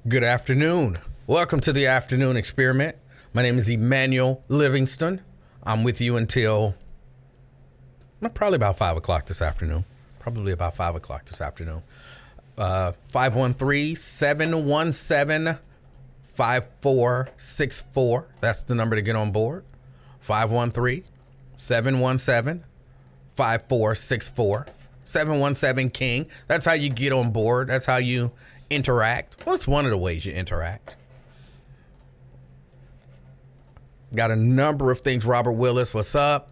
Good afternoon. Welcome to the afternoon experiment. My name is Emanuel Livingston. I'm with you until probably about 5 o'clock this afternoon. 513-717-5464. That's the number to get on board. 513-717-5464. 717 King. That's how you get on board. That's how you interact. Well, it's one of the ways you interact. Got a number of things. Robert Willis, what's up?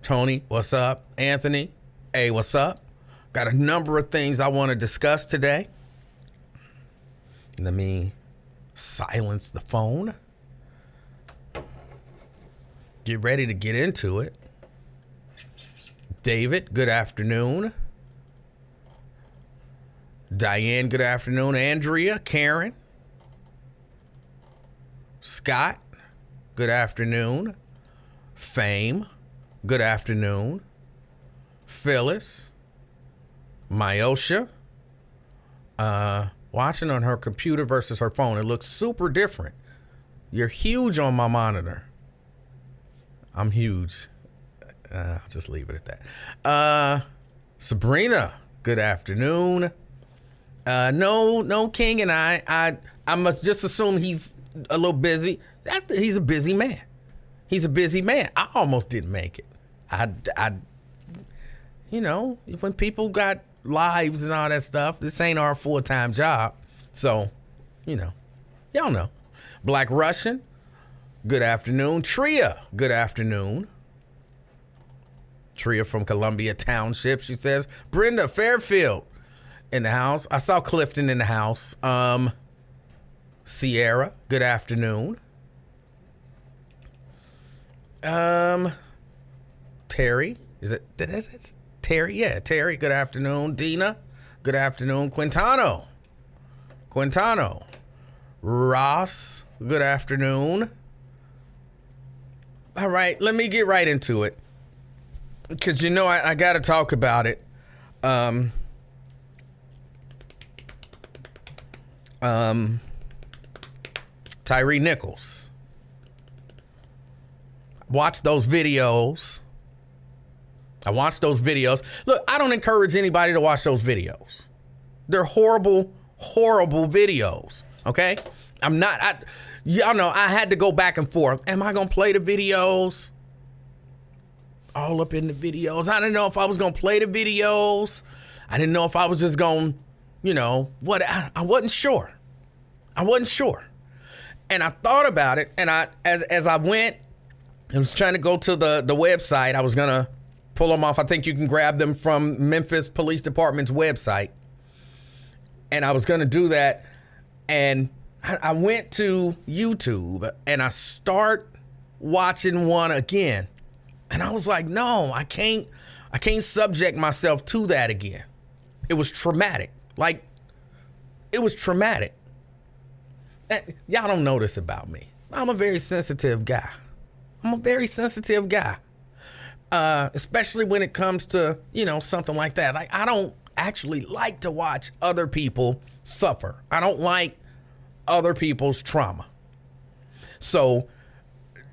Tony, what's up? Anthony, hey, what's up? Got a number of things I want to discuss today. Let me silence the phone. Get ready to get into it. David, good afternoon. Diane, good afternoon. Andrea, Karen, Scott, good afternoon. Fame, good afternoon. Phyllis, Myosha, watching on her computer versus her phone. It looks super different. You're huge on my monitor. I'm huge. I'll just leave it at that. Sabrina, good afternoon. No, King and I must just assume he's a little busy. He's a busy man. He's a busy man. I almost didn't make it. When people got lives and all that stuff, this ain't our full-time job. So, y'all know. Black Russian, good afternoon. Tria, good afternoon. Tria from Columbia Township. She says, Brenda Fairfield in the house. I saw Clifton in the house. Sierra, good afternoon. Terry, is it Terry? Yeah, Terry, good afternoon. Dina, good afternoon. Quintano. Ross, good afternoon. All right, let me get right into it. Because I got to talk about it. Tyree Nichols. Watch those videos. I watched those videos. Look, I don't encourage anybody to watch those videos. They're horrible, horrible videos. Okay? Y'all know I had to go back and forth. Am I going to play the videos? All up in the videos. I didn't know if I was going to play the videos. I didn't know if I was just going, what? I wasn't sure. And I thought about it, and as I went, I was trying to go to the website. I was going to pull them off. I think you can grab them from Memphis Police Department's website. And I was going to do that. And I went to YouTube, and I start watching one again. And I was like, no, I can't subject myself to that again. It was traumatic. It was traumatic. Y'all don't know this about me. I'm a very sensitive guy. Especially when it comes to, something like that. I don't actually like to watch other people suffer. I don't like other people's trauma. So,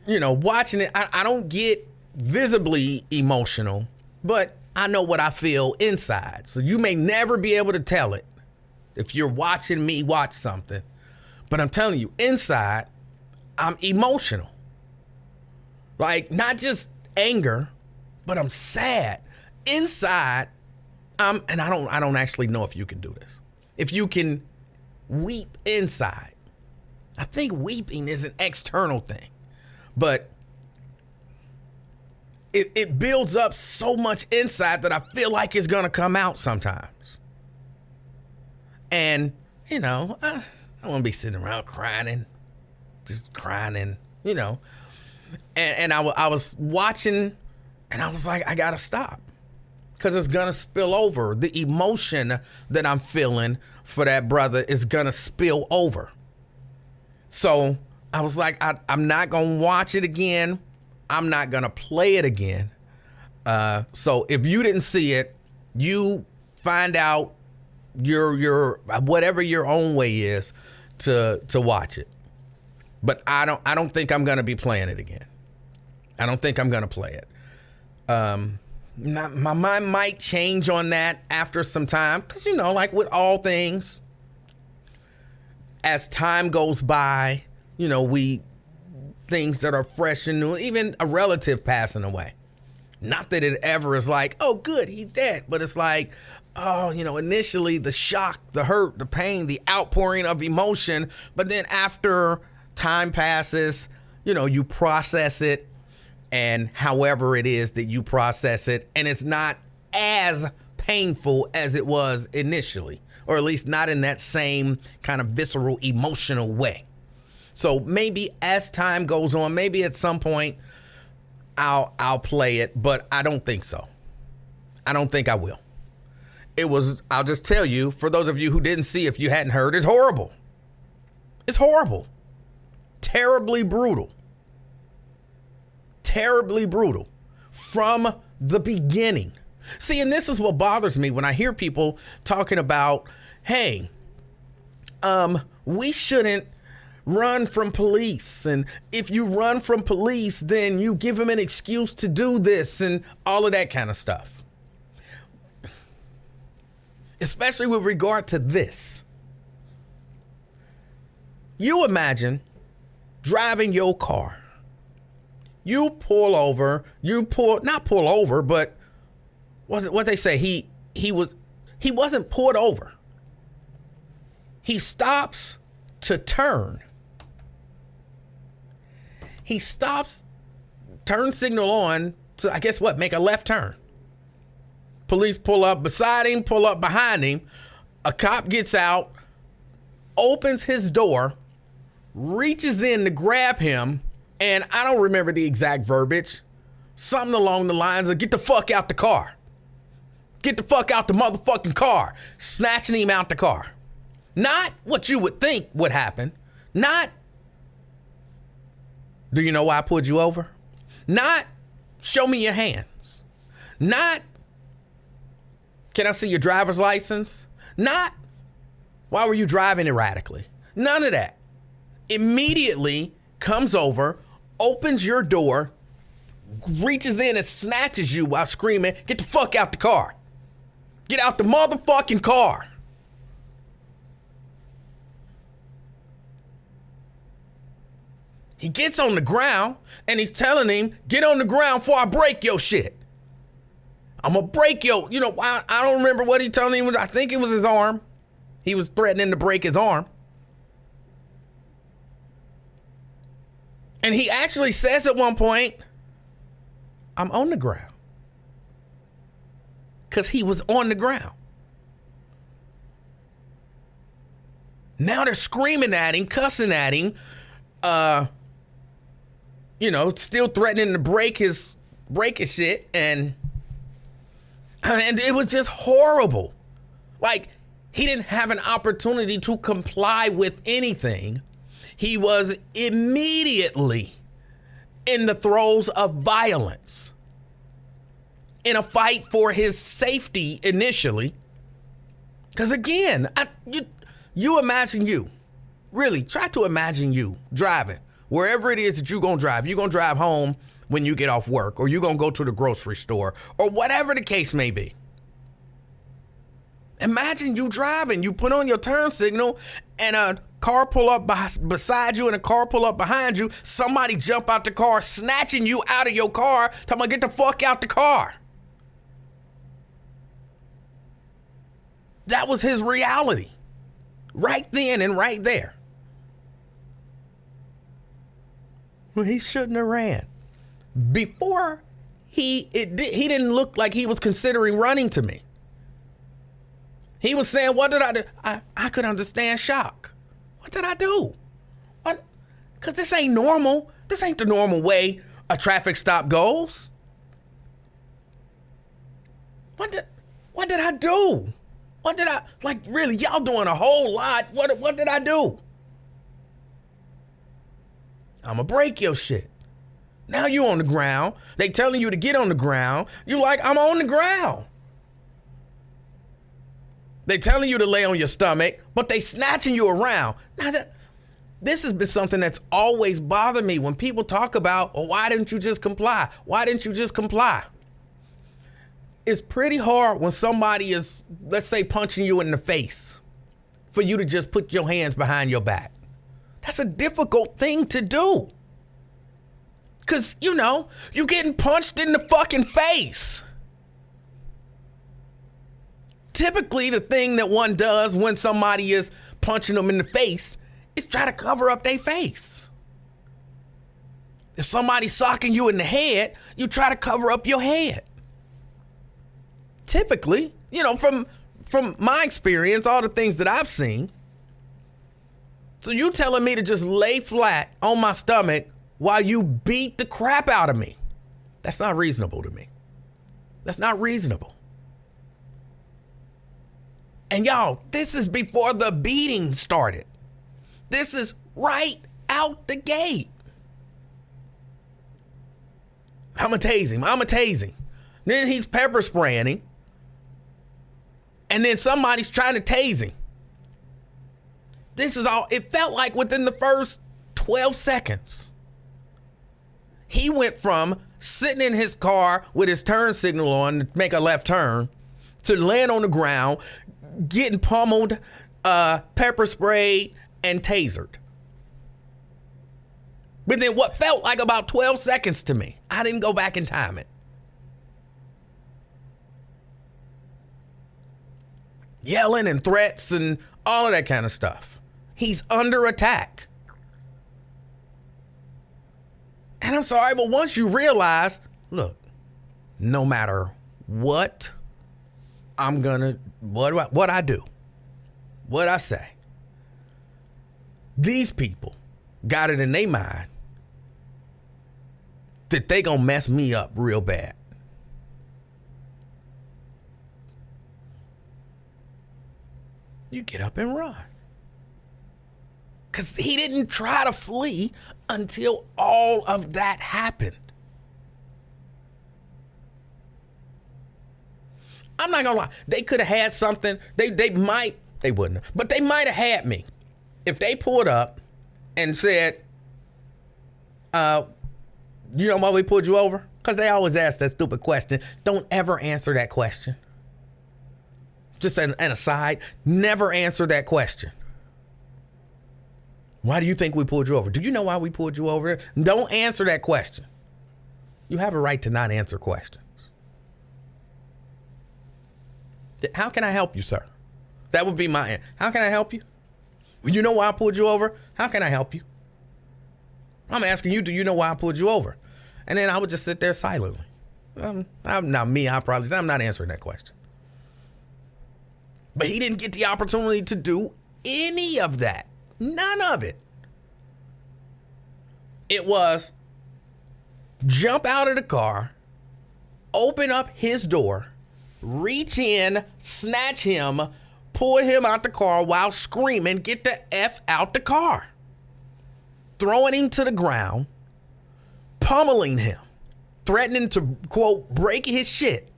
watching it, I don't get visibly emotional, but I know what I feel inside. So you may never be able to tell it if you're watching me watch something. But I'm telling you, inside, I'm emotional. Not just anger, but I'm sad. Inside, and I don't actually know if you can do this. If you can weep inside. I think weeping is an external thing. But it builds up so much inside that I feel like it's going to come out sometimes. And, I don't want to be sitting around crying, And I was watching, and I was like, I got to stop. Because it's going to spill over. The emotion that I'm feeling for that brother is going to spill over. So I was like, I'm not going to watch it again. I'm not going to play it again. So if you didn't see it, you find out your whatever your own way is to watch it. But I don't think I'm gonna be playing it again. I don't think I'm gonna play it. My mind might change on that after some time, because like with all things, as time goes by, things that are fresh and new, even a relative passing away. Not that it ever is like, oh, good, he's dead. But it's like, oh, initially the shock, the hurt, the pain, the outpouring of emotion. But then after time passes, you process it. And however it is that you process it, and it's not as painful as it was initially, or at least not in that same kind of visceral, emotional way. So maybe as time goes on, maybe at some point I'll play it, but I don't think so. I don't think I will. I'll just tell you, for those of you who didn't see, if you hadn't heard, it's horrible. It's horrible. Terribly brutal. Terribly brutal from the beginning. See, and this is what bothers me when I hear people talking about, hey, we shouldn't run from police. And if you run from police, then you give them an excuse to do this and all of that kind of stuff. Especially with regard to this. You imagine driving your car. You pull over, not pull over, but what they say, he wasn't pulled over. He stops to turn. He stops, turn signal on to, I guess make a left turn. Police pull up beside him, pull up behind him. A cop gets out, opens his door, reaches in to grab him, and I don't remember the exact verbiage. Something along the lines of, get the fuck out the car. Get the fuck out the motherfucking car. Snatching him out the car. Not what you would think would happen. Not, do you know why I pulled you over? Not, show me your hands. Not, can I see your driver's license? Not, why were you driving erratically? None of that. Immediately comes over, opens your door, reaches in and snatches you while screaming, get the fuck out the car. Get out the motherfucking car. He gets on the ground and he's telling him, get on the ground before I break your shit. I'm gonna break your, I don't remember what he told him. I think it was his arm. He was threatening to break his arm. And he actually says at one point, I'm on the ground. Because he was on the ground. Now they're screaming at him, cussing at him, still threatening to break his shit. And it was just horrible. Like, he didn't have an opportunity to comply with anything. He was immediately in the throes of violence, in a fight for his safety initially. Because again, you imagine really try to imagine you driving wherever it is that you're going to drive. You're going to drive home when you get off work, or you're going to go to the grocery store, or whatever the case may be. Imagine you driving, you put on your turn signal, and a car pull up beside you and a car pull up behind you. Somebody jump out the car, snatching you out of your car, talking about get the fuck out the car. That was his reality. Right then and right there. Well, he shouldn't have ran. Before, he didn't look like he was considering running to me. He was saying, what did I do? I could understand shock. What did I do? What? Because this ain't normal. This ain't the normal way a traffic stop goes. What did I do? What did I, really, y'all doing a whole lot. What did I do? I'm going to break your shit. Now you on the ground. They telling you to get on the ground. You like, I'm on the ground. They telling you to lay on your stomach, but they snatching you around. Now, this has been something that's always bothered me when people talk about, oh, why didn't you just comply? Why didn't you just comply? It's pretty hard when somebody is, let's say, punching you in the face for you to just put your hands behind your back. That's a difficult thing to do. Because, you know, you're getting punched in the fucking face. Typically, the thing that one does when somebody is punching them in the face is try to cover up their face. If somebody's socking you in the head, you try to cover up your head. Typically, you know, from my experience, all the things that I've seen. So you telling me to just lay flat on my stomach while you beat the crap out of me? That's not reasonable to me. That's not reasonable. And y'all, this is before the beating started. This is right out the gate. I'ma tase him. Then he's pepper spraying him. And then somebody's trying to tase him. This is all, it felt like within the first 12 seconds. He went from sitting in his car with his turn signal on to make a left turn to laying on the ground, getting pummeled, pepper sprayed, and tasered. Within what felt like about 12 seconds to me. I didn't go back and time it. Yelling and threats and all of that kind of stuff. He's under attack. And I'm sorry, but once you realize, look, no matter what what I do, what I say, these people got it in their mind that they gonna mess me up real bad. You get up and run. Because he didn't try to flee until all of that happened. I'm not gonna lie. They could have had something. They wouldn't have, but they might have had me. If they pulled up and said, you know why we pulled you over? Because they always ask that stupid question. Don't ever answer that question. Just an aside, never answer that question. Why do you think we pulled you over? Do you know why we pulled you over? Don't answer that question. You have a right to not answer questions. How can I help you, sir? That would be my answer. How can I help you? You know why I pulled you over? How can I help you? I'm asking you, do you know why I pulled you over? And then I would just sit there silently. I'm not answering that question. But he didn't get the opportunity to do any of that. None of it. It was jump out of the car, open up his door, reach in, snatch him, pull him out the car while screaming, get the F out the car. Throwing him to the ground, pummeling him, threatening to, quote, break his shit.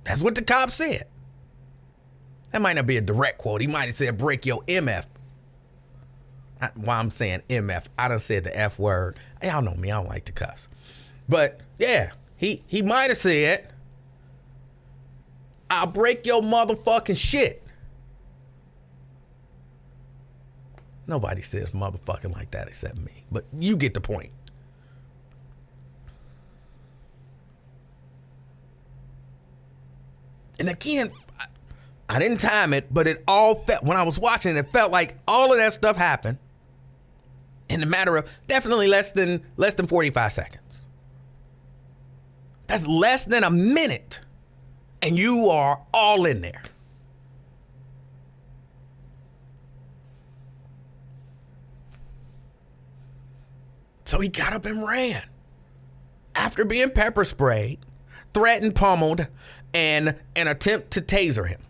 That's what the cop said. That might not be a direct quote. He might have said, break your MF. Why I'm saying MF, I done said the F word. Y'all know me, I don't like to cuss. But yeah, he might have said, I'll break your motherfucking shit. Nobody says motherfucking like that except me. But you get the point. And again, I didn't time it, but it all felt, when I was watching, it felt like all of that stuff happened in a matter of definitely less than 45 seconds. That's less than a minute, and you are all in there. So he got up and ran after being pepper sprayed, threatened, pummeled, and an attempt to taser him.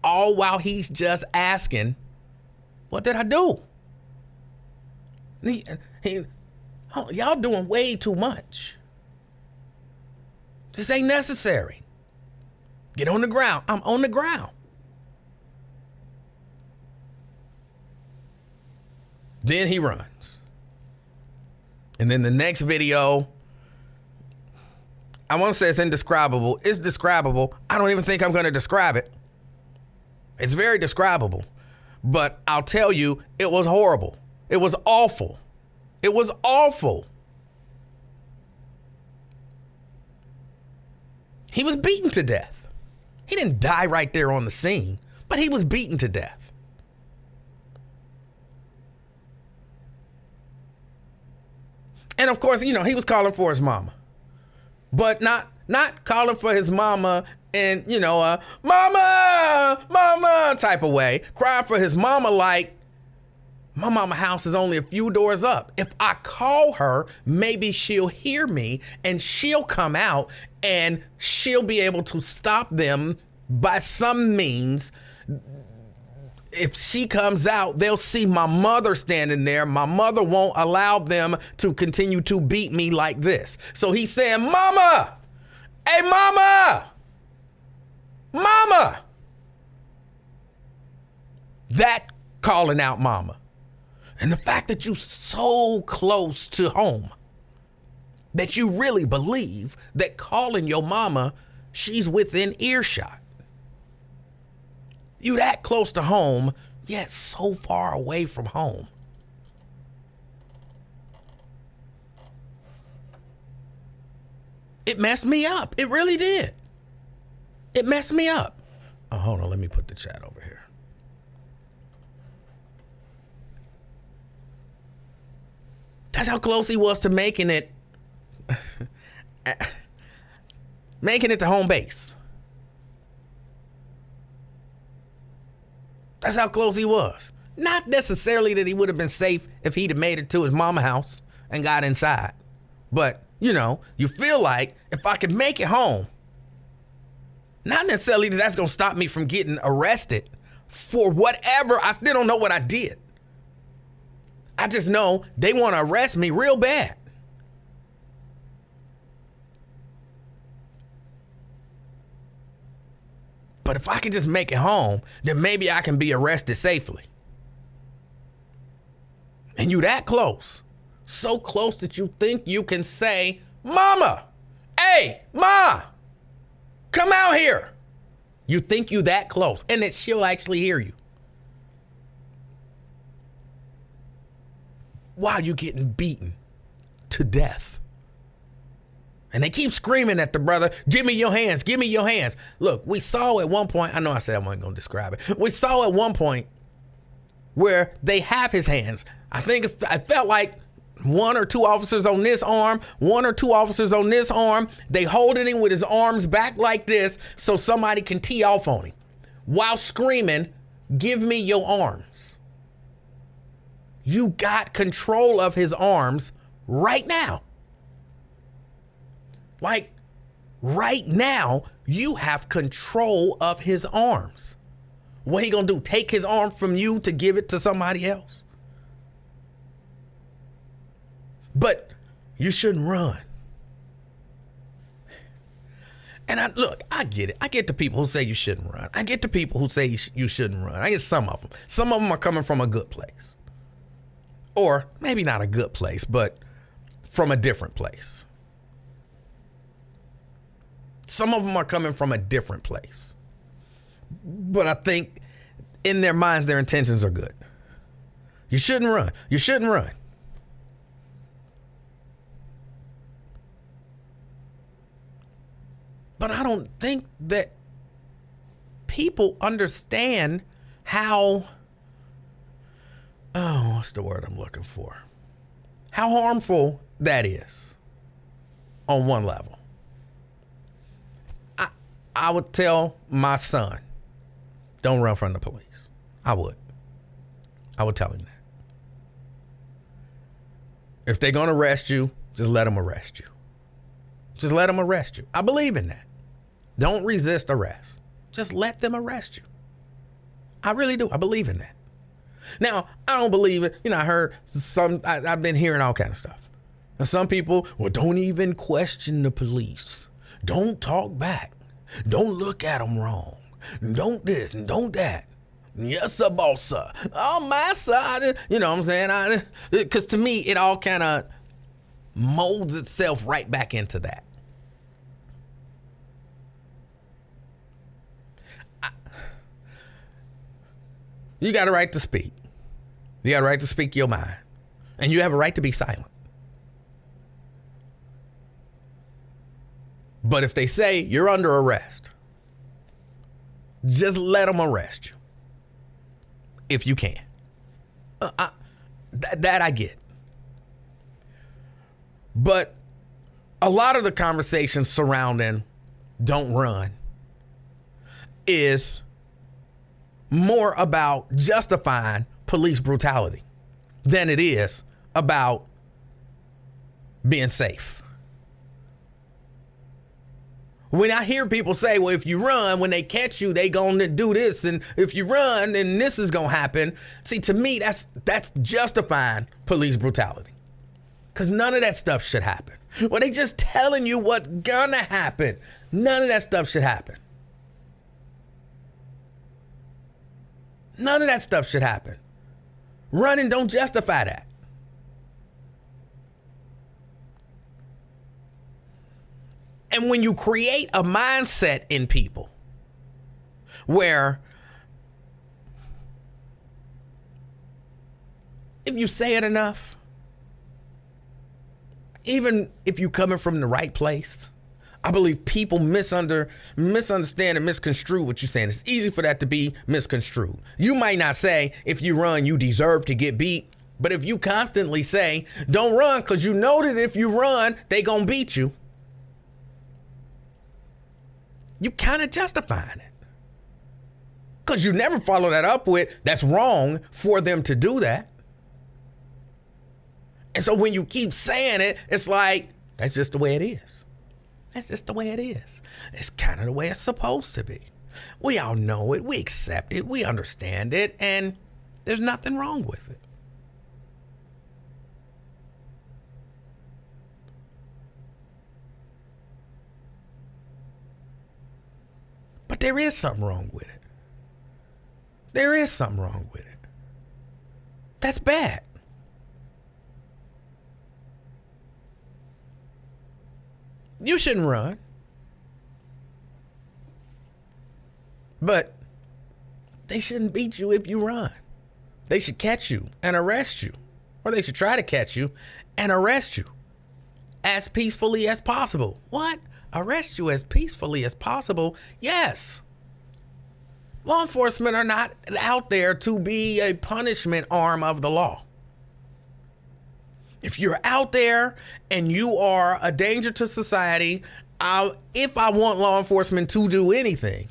All while he's just asking, what did I do? Y'all doing way too much. This ain't necessary. Get on the ground. I'm on the ground. Then he runs. And then the next video, I want to say it's indescribable. It's describable. I don't even think I'm going to describe it. It's very describable. But I'll tell you, it was horrible. It was awful. It was awful. He was beaten to death. He didn't die right there on the scene, but he was beaten to death. And of course, he was calling for his mama, but not calling for his mama in, mama type of way, crying for his mama like, my mama house is only a few doors up. If I call her, maybe she'll hear me and she'll come out and she'll be able to stop them by some means. If she comes out, they'll see my mother standing there. My mother won't allow them to continue to beat me like this. So he's saying, mama, hey, mama, mama. That calling out mama. And the fact that you're so close to home that you really believe that calling your mama, she's within earshot. You that close to home, yet so far away from home. It messed me up. It really did. It messed me up. Oh, hold on. Let me put the chat over here. That's how close he was to making it to home base. That's how close he was. Not necessarily that he would have been safe if he'd have made it to his mama house and got inside. But, you feel like if I could make it home, not necessarily that that's going to stop me from getting arrested for whatever. I still don't know what I did. I just know they want to arrest me real bad. But if I can just make it home, then maybe I can be arrested safely. And you that close, so close that you think you can say, mama, hey, ma, come out here. You think you that close and that she'll actually hear you. While you're getting beaten to death. And they keep screaming at the brother, give me your hands, give me your hands. Look, we saw at one point, I know I said I wasn't going to describe it. We saw at one point where they have his hands. I felt like one or two officers on this arm, one or two officers on this arm. They holding him with his arms back like this so somebody can tee off on him while screaming, give me your arms. You got control of his arms right now. Like right now, you have control of his arms. What he gonna do? Take his arm from you to give it to somebody else? But you shouldn't run. And I get it. I get the people who say you shouldn't run. I get the people who say you shouldn't run. I get some of them. Some of them are coming from a good place. Or maybe not a good place, but from a different place. Some of them are coming from a different place. But I think in their minds, their intentions are good. You shouldn't run. You shouldn't run. But I don't think that people understand how, what's the word I'm looking for? How harmful that is on one level. I would tell my son, don't run from the police. I would tell him that. If they're going to arrest you, just let them arrest you. Just let them arrest you. I believe in that. Don't resist arrest. Just let them arrest you. I really do. I believe in that. Now, I don't believe it. I heard I've been hearing all kinds of stuff. And some people, don't even question the police. Don't talk back. Don't look at them wrong. Don't this and don't that. Yes, sir, boss, sir. Oh, my side. You know what I'm saying? Because to me, it all kind of molds itself right back into that. You got a right to speak. You got a right to speak your mind. And you have a right to be silent. But if they say you're under arrest, just let them arrest you. If you can. That I get. But a lot of the conversation surrounding don't run is more about justifying police brutality than it is about being safe. When I hear people say, well, if you run, when they catch you, they gonna do this. And if you run, then this is gonna happen. See, to me, that's justifying police brutality. Because none of that stuff should happen. Well, they just telling you what's gonna happen. None of that stuff should happen. None of that stuff should happen. Running don't justify that. And when you create a mindset in people where if you say it enough, even if you're coming from the right place, I believe people misunderstand and misconstrue what you're saying. It's easy for that to be misconstrued. You might not say, if you run, you deserve to get beat. But if you constantly say, don't run, because you know that if you run, they gonna beat you. You kind of justifying it. Because you never follow that up with, that's wrong for them to do that. And so when you keep saying it, it's like, that's just the way it is. That's just the way it is. It's kind of the way it's supposed to be. We all know it. We accept it. We understand it. And there's nothing wrong with it. But there is something wrong with it. There is something wrong with it. That's bad. You shouldn't run. But they shouldn't beat you if you run. They should catch you and arrest you. Or they should try to catch you and arrest you as peacefully as possible. What? Arrest you as peacefully as possible? Yes. Law enforcement are not out there to be a punishment arm of the law. If you're out there and you are a danger to society, if I want law enforcement to do anything,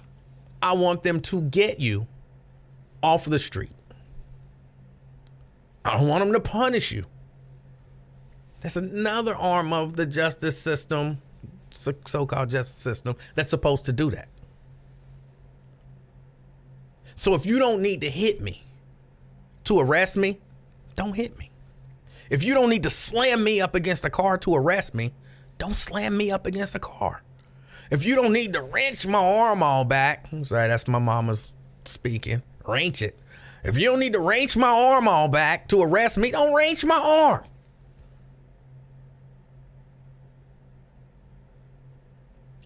I want them to get you off the street. I don't want them to punish you. That's another arm of the justice system, so-called justice system, that's supposed to do that. So if you don't need to hit me to arrest me, don't hit me. If you don't need to slam me up against a car to arrest me, don't slam me up against a car. If you don't need to wrench my arm all back, I'm sorry, that's my mama's speaking, wrench it. If you don't need to wrench my arm all back to arrest me, don't wrench my arm.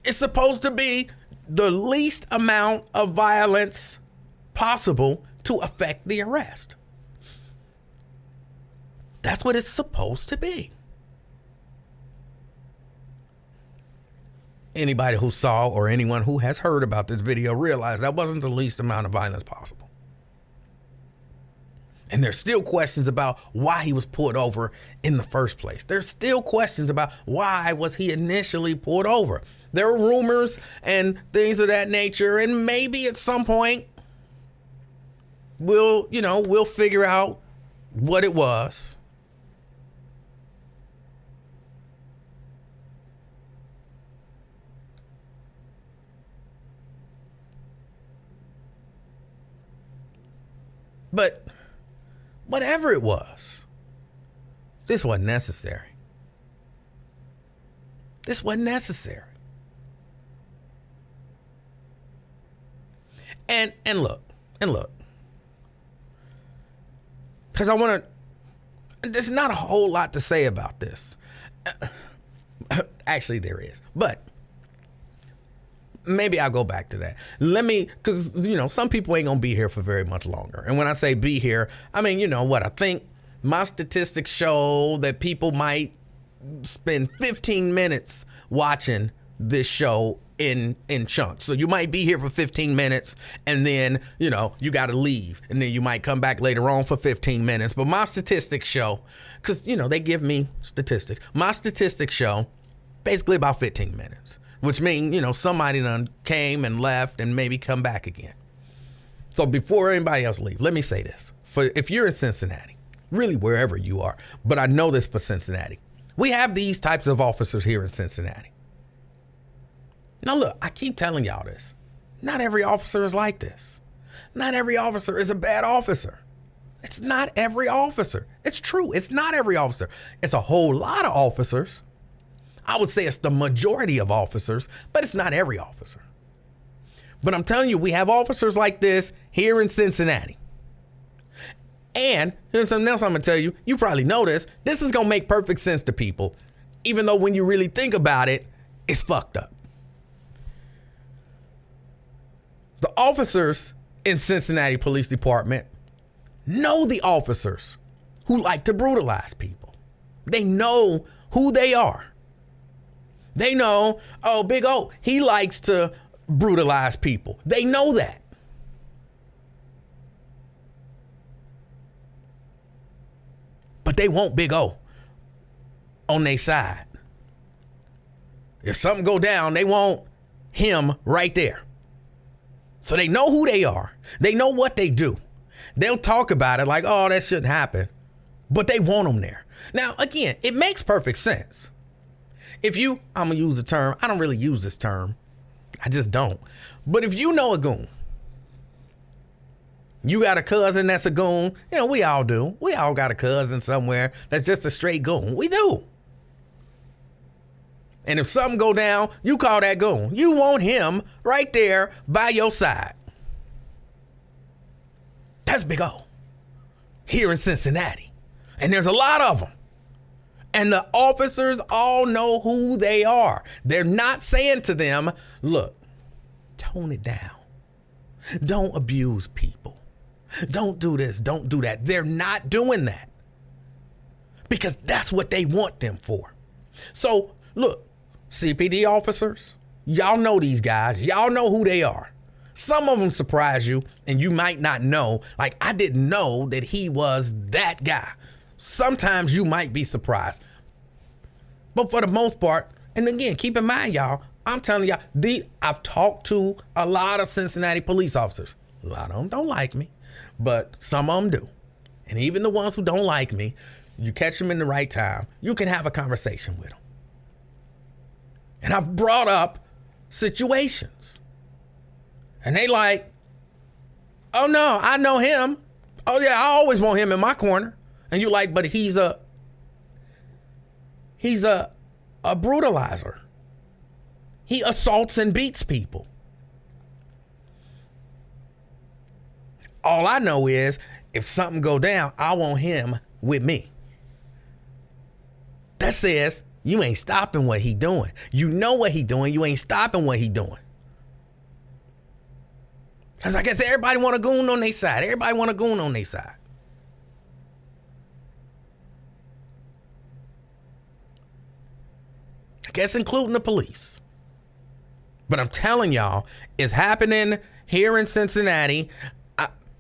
It's supposed to be the least amount of violence possible to affect the arrest. That's what it's supposed to be. Anybody who saw or anyone who has heard about this video realize that wasn't the least amount of violence possible. And there's still questions about why he was pulled over in the first place. There's still questions about why was he initially pulled over. There are rumors and things of that nature, and maybe at some point we'll figure out what it was. But whatever it was, this wasn't necessary. This wasn't necessary. And look, because I want to, there's not a whole lot to say about this. Actually, there is, but maybe I'll go back to that. Because, some people ain't going to be here for very much longer. And when I say be here, I mean, you know what? I think my statistics show that people might spend 15 minutes watching this show in chunks. So you might be here for 15 minutes and then, you got to leave. And then you might come back later on for 15 minutes. But my statistics show, because, they give me statistics. My statistics show basically about 15 minutes, which means, somebody done came and left and maybe come back again. So before anybody else leave, let me say this. If you're in Cincinnati, really wherever you are, but I know this for Cincinnati, we have these types of officers here in Cincinnati. Now look, I keep telling y'all this. Not every officer is like this. Not every officer is a bad officer. It's not every officer. It's true. It's not every officer. It's a whole lot of officers. I would say it's the majority of officers, but it's not every officer. But I'm telling you, we have officers like this here in Cincinnati. And here's something else I'm going to tell you. You probably know this. This is going to make perfect sense to people, even though when you really think about it, it's fucked up. The officers in Cincinnati Police Department know the officers who like to brutalize people. They know who they are. They know, Big O, he likes to brutalize people. They know that. But they want Big O on their side. If something go down, they want him right there. So they know who they are. They know what they do. They'll talk about it like, oh, that shouldn't happen. But they want them there. Now, again, it makes perfect sense. I'm going to use the term. I don't really use this term. I just don't. But if you know a goon, you got a cousin that's a goon. We all do. We all got a cousin somewhere that's just a straight goon. We do. And if something go down, you call that goon. You want him right there by your side. That's Big O here in Cincinnati. And there's a lot of them. And the officers all know who they are. They're not saying to them, look, tone it down. Don't abuse people. Don't do this. Don't do that. They're not doing that because that's what they want them for. So look, CPD officers, y'all know these guys. Y'all know who they are. Some of them surprise you and you might not know. Like, I didn't know that he was that guy. Sometimes you might be surprised. But for the most part, and again, keep in mind, y'all, I'm telling y'all, I've talked to a lot of Cincinnati police officers. A lot of them don't like me, but some of them do. And even the ones who don't like me, you catch them in the right time, you can have a conversation with them. And I've brought up situations. And they like, oh no, I know him. Oh yeah, I always want him in my corner. And you like, but he's a brutalizer. He assaults and beats people. All I know is if something go down, I want him with me. That says you ain't stopping what he doing. You know what he doing. You ain't stopping what he doing. Because I guess everybody want a goon on their side. Everybody want a goon on their side. I guess including the police. But I'm telling y'all, it's happening here in Cincinnati.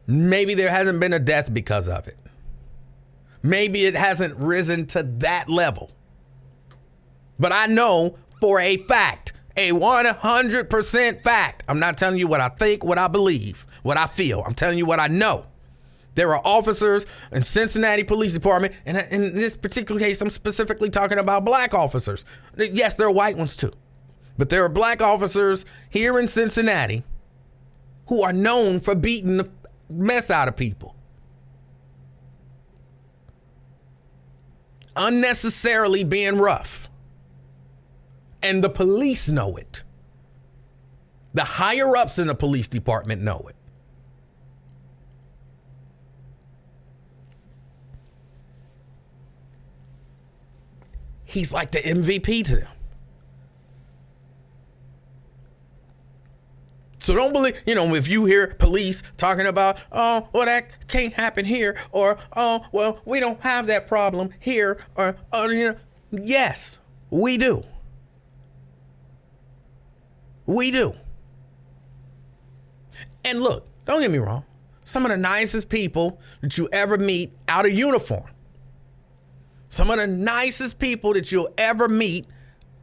Maybe there hasn't been a death because of it. Maybe it hasn't risen to that level. But I know for a fact, a 100% fact. I'm not telling you what I think, what I believe, what I feel. I'm telling you what I know. There are officers in Cincinnati Police Department, and in this particular case, I'm specifically talking about black officers. Yes, there are white ones too. But there are black officers here in Cincinnati who are known for beating the mess out of people. Unnecessarily being rough. And the police know it. The higher ups in the police department know it. he's like the MVP to them. So don't believe, if you hear police talking about, oh, well, that can't happen here, or, oh, well, we don't have that problem here, or, yes, we do. We do. And look, don't get me wrong. Some of the nicest people that you ever meet out of uniform. Some of the nicest people that you'll ever meet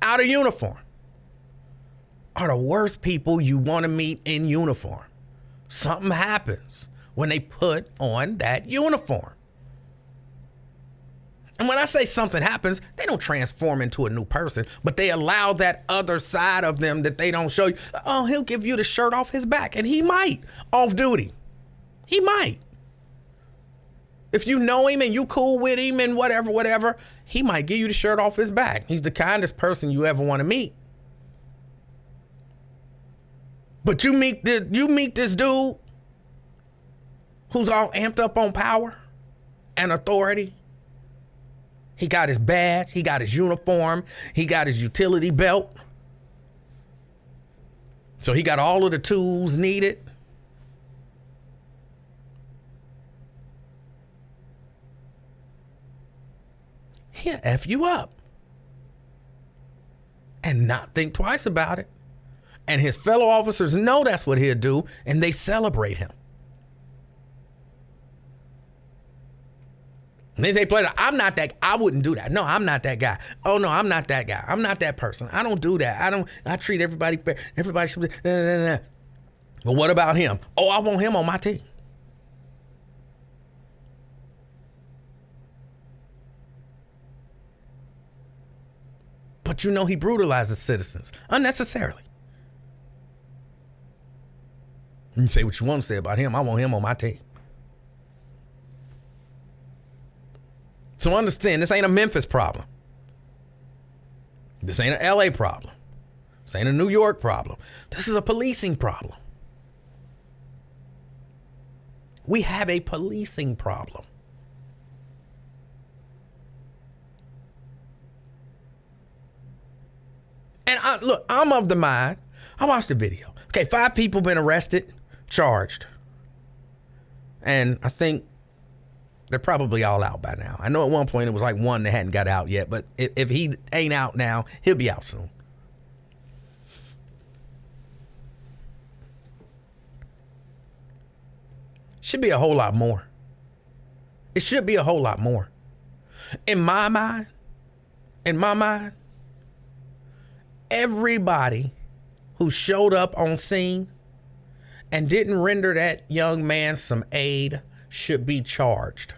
out of uniform are the worst people you want to meet in uniform. Something happens when they put on that uniform. And when I say something happens, they don't transform into a new person, but they allow that other side of them that they don't show you. Oh, he'll give you the shirt off his back, and he might, off duty. He might. If you know him and you cool with him and whatever, he might give you the shirt off his back. He's the kindest person you ever want to meet. But you meet this dude who's all amped up on power and authority. He got his badge, he got his uniform, he got his utility belt. So he got all of the tools needed. He'll F you up and not think twice about it. And his fellow officers know that's what he'll do, and they celebrate him. And then they play I'm not that, I wouldn't do that. No, I'm not that guy. Oh no, I'm not that guy. I'm not that person. I don't do that. I treat everybody fair. Everybody should be, nah. But what about him? Oh, I want him on my team. But he brutalizes citizens unnecessarily. You can say what you want to say about him. I want him on my team. So understand, this ain't a Memphis problem. This ain't an LA problem. This ain't a New York problem. This is a policing problem. We have a policing problem. And I'm of the mind, I watched the video. Okay, 5 people been arrested, charged. And I think they're probably all out by now. I know at one point it was like 1 that hadn't got out yet, but if he ain't out now, he'll be out soon. Should be a whole lot more. It should be a whole lot more. In my mind, everybody who showed up on scene and didn't render that young man some aid should be charged.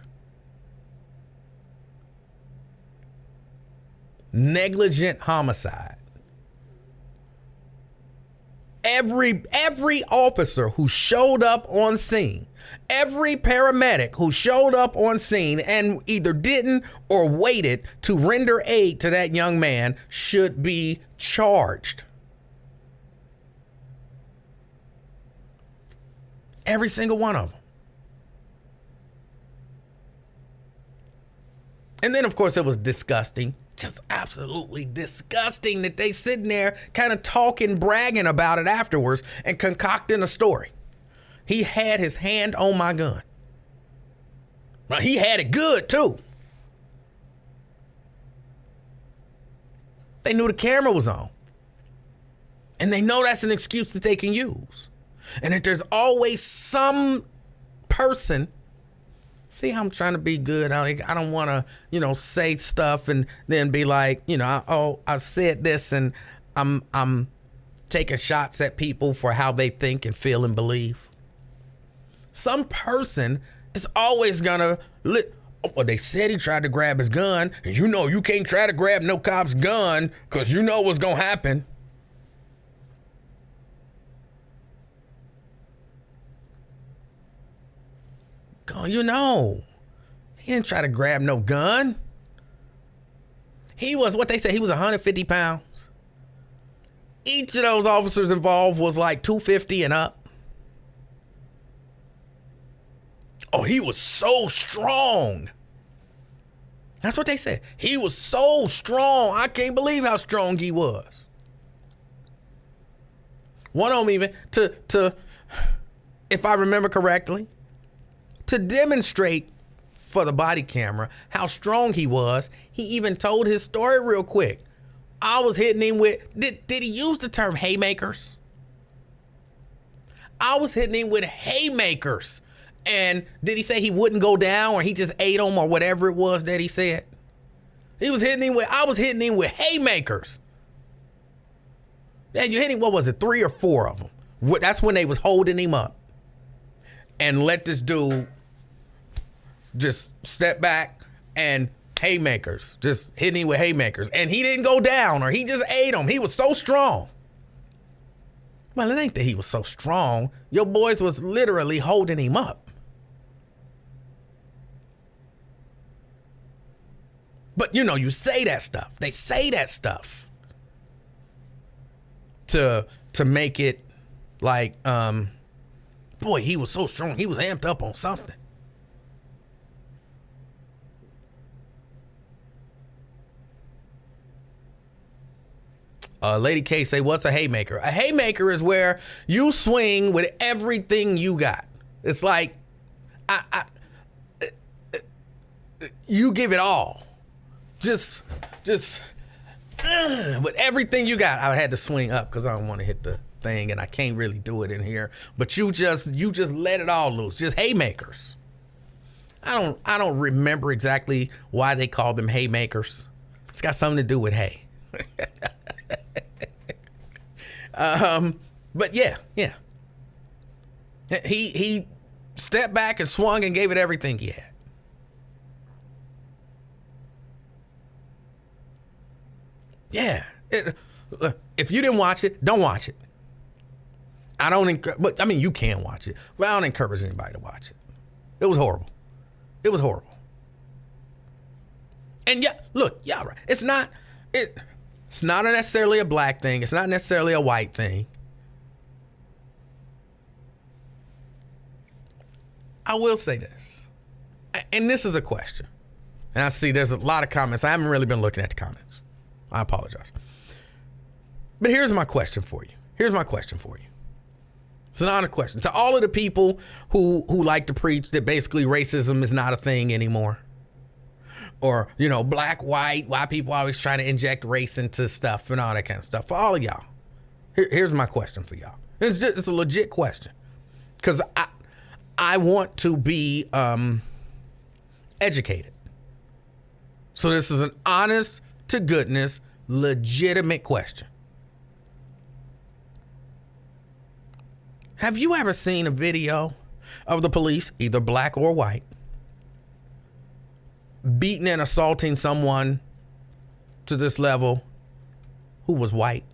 Negligent homicide. Every officer who showed up on scene, every paramedic who showed up on scene and either didn't or waited to render aid to that young man should be charged. Every single one of them. And then, of course, it was disgusting. Just absolutely disgusting that they sitting there kind of talking, bragging about it afterwards and concocting a story. He had his hand on my gun. Well, he had it good, too. They knew the camera was on. And they know that's an excuse that they can use. And that there's always some person. See how I'm trying to be good. I don't want to, say stuff and then be like, I said this and I'm taking shots at people for how they think and feel and believe. Some person is always gonna well, they said he tried to grab his gun, and you can't try to grab no cop's gun because you know what's gonna happen. He didn't try to grab no gun. He was, what they say, he was 150 pounds. Each of those officers involved was like 250 and up. Oh, he was so strong. That's what they said. He was so strong. I can't believe how strong he was. One of them even, to if I remember correctly, to demonstrate for the body camera how strong he was, he even told his story real quick. I was hitting him with, did he use the term haymakers? I was hitting him with haymakers. And did he say he wouldn't go down, or he just ate them, or whatever it was that he said? I was hitting him with haymakers. And you hit him, what was it, 3 or 4 of them? That's when they was holding him up. And let this dude just step back and haymakers, just hitting him with haymakers. And he didn't go down, or he just ate them. He was so strong. Well, it ain't that he was so strong. Your boys was literally holding him up. But, you know, you say that stuff. They say that stuff to make it like, boy, he was so strong. He was amped up on something. Lady K say, what's a haymaker? A haymaker is where you swing with everything you got. It's like, you give it all. Just with everything you got. I had to swing up because I don't want to hit the thing, and I can't really do it in here. But you just let it all loose. Just haymakers. I don't remember exactly why they call them haymakers. It's got something to do with hay. But yeah. He stepped back and swung and gave it everything he had. Yeah. If you didn't watch it, don't watch it. But I mean, you can watch it, but I don't encourage anybody to watch it. It was horrible. It was horrible. And yeah, look, y'all right. It's not necessarily a black thing. It's not necessarily a white thing. I will say this, and this is a question. And I see there's a lot of comments. I haven't really been looking at the comments. I apologize. But here's my question for you. It's an honest question. To all of the people who like to preach that basically racism is not a thing anymore. Or, you know, black, white, why people always trying to inject race into stuff and all that kind of stuff. For all of y'all, here's my question for y'all. It's a legit question. Because I want to be educated. So this is an honest to goodness, legitimate question. Have you ever seen a video of the police, either black or white, beating and assaulting someone to this level who was white?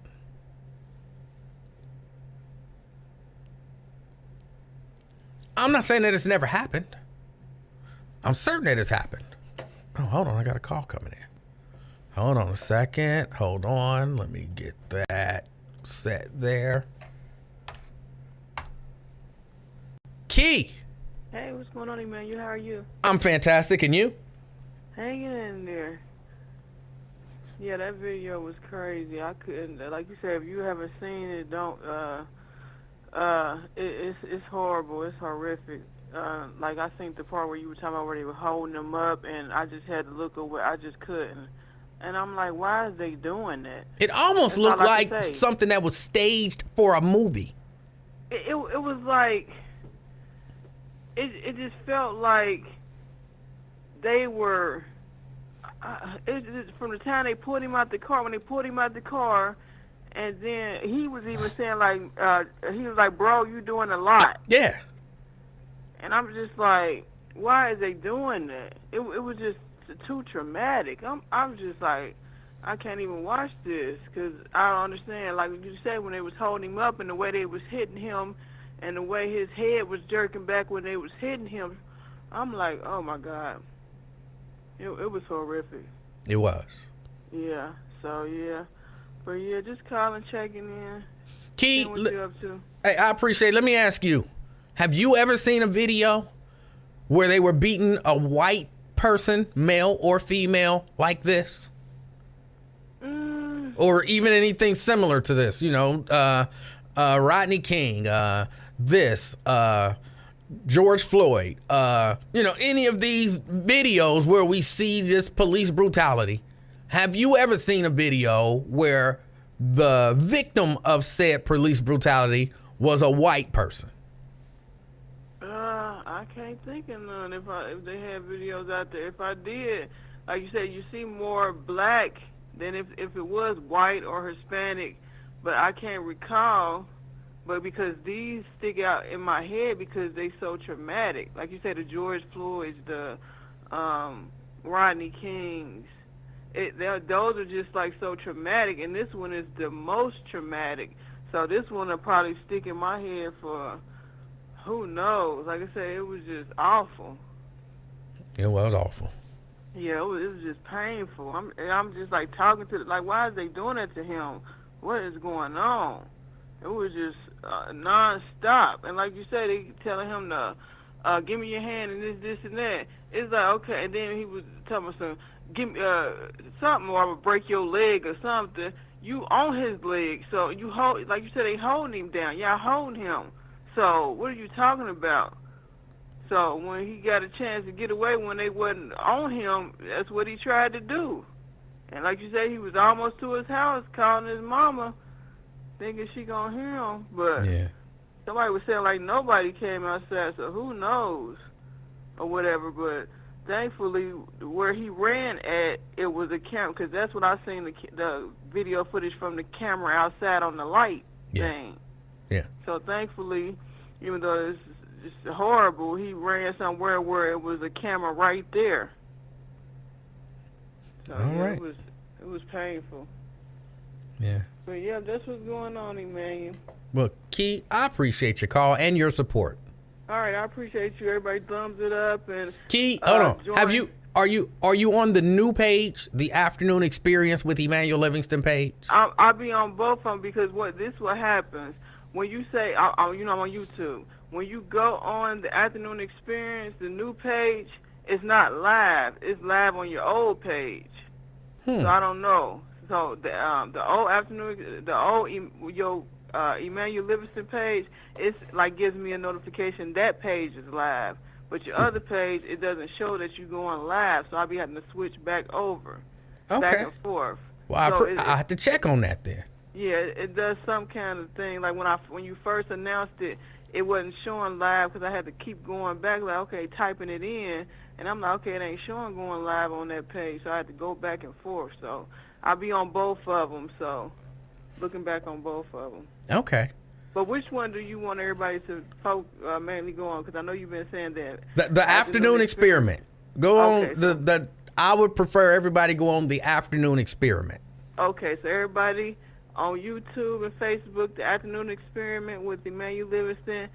I'm not saying that it's never happened. I'm certain that it's happened. Oh, hold on. I got a call coming in. Hold on a second. Hold on. Let me get that set there. Key. Hey, what's going on, Emanuel? How are you? I'm fantastic. And you? Hanging in there. Yeah, that video was crazy. I couldn't, like you said, if you haven't seen it, don't, it's horrible. It's horrific. Like, I think the part where you were talking about where they were holding them up, and I just had to look away. I just couldn't. And I'm like, why is they doing that? It almost looked like something that was staged for a movie. It was like, it just felt like they were, from the time they pulled him out the car, and then he was even saying like, he was like, bro, you doing a lot. Yeah. And I'm just like, why is they doing that? It was just too traumatic. I'm just like, I can't even watch this because I don't understand. Like you said, when they was holding him up and the way they was hitting him and the way his head was jerking back when they was hitting him, I'm like, oh my God. It was horrific. It was. Yeah. So yeah. But yeah, just calling, checking in. Key, what you up to? Hey, I appreciate it. Let me ask you, have you ever seen a video where they were beating a white person, male or female, like this? Or even anything similar to this, Rodney King, George Floyd, any of these videos where we see this police brutality. Have you ever seen a video where the victim of said police brutality was a white person? I can't think of none. If they have videos out there, if I did, like you said, you see more black than if it was white or Hispanic, but I can't recall. But because these stick out in my head because they so traumatic, like you said, the George Floyds, the Rodney Kings, those are just like so traumatic, and this one is the most traumatic. So this one will probably stick in my head for who knows. Like I said, it was just awful. It was awful. Yeah, it was just painful. I'm just like talking to why is they doing that to him? What is going on? It was just non-stop. And like you said, they telling him to give me your hand and this and that. It's like, okay, and then he was telling me something, give me something or I would break your leg or something. You on his leg, so you hold, like you said, they holding him down. Y'all holding him. So what are you talking about? So when he got a chance to get away when they wasn't on him, that's what he tried to do. And like you said, he was almost to his house calling his mama, thinking she gonna hear him. But yeah, somebody was saying like nobody came outside, so who knows or whatever. But thankfully, where he ran at, it was a camera, because that's what I seen the video footage from the camera outside on the light thing. Yeah. So thankfully, even though it's just horrible, he ran somewhere where it was a camera right there. So, all right. It was painful. Yeah. But yeah, that's what's going on, Emmanuel. Well, Key, I appreciate your call and your support. All right, I appreciate you. Everybody thumbs it up and Key, hold on. Are you on the new page, the Afternoon Experience with Emanuel Livingston page? I'll be on both of them because what happens when you say I'm on YouTube. When you go on the Afternoon Experience, the new page, it's not live. It's live on your old page. So I don't know. So the old Afternoon, your Emanuel Livingston page, it's like gives me a notification that page is live. But your other page, it doesn't show that you're going live. So I'll be having to switch back over, back and forth. Well, so I have to check on that then. Yeah, it does some kind of thing. Like when you first announced it, it wasn't showing live because I had to keep going back, like, okay, typing it in. And I'm like, okay, it ain't showing going live on that page. So I had to go back and forth. So I'll be on both of them. So looking back on both of them. Okay. But which one do you want everybody to mainly go on? Because I know you've been saying that. The Afternoon Experiment. Go on I would prefer everybody go on the Afternoon Experiment. Okay, so everybody on YouTube and Facebook, the Afternoon Experiment with Emanuel Livingston.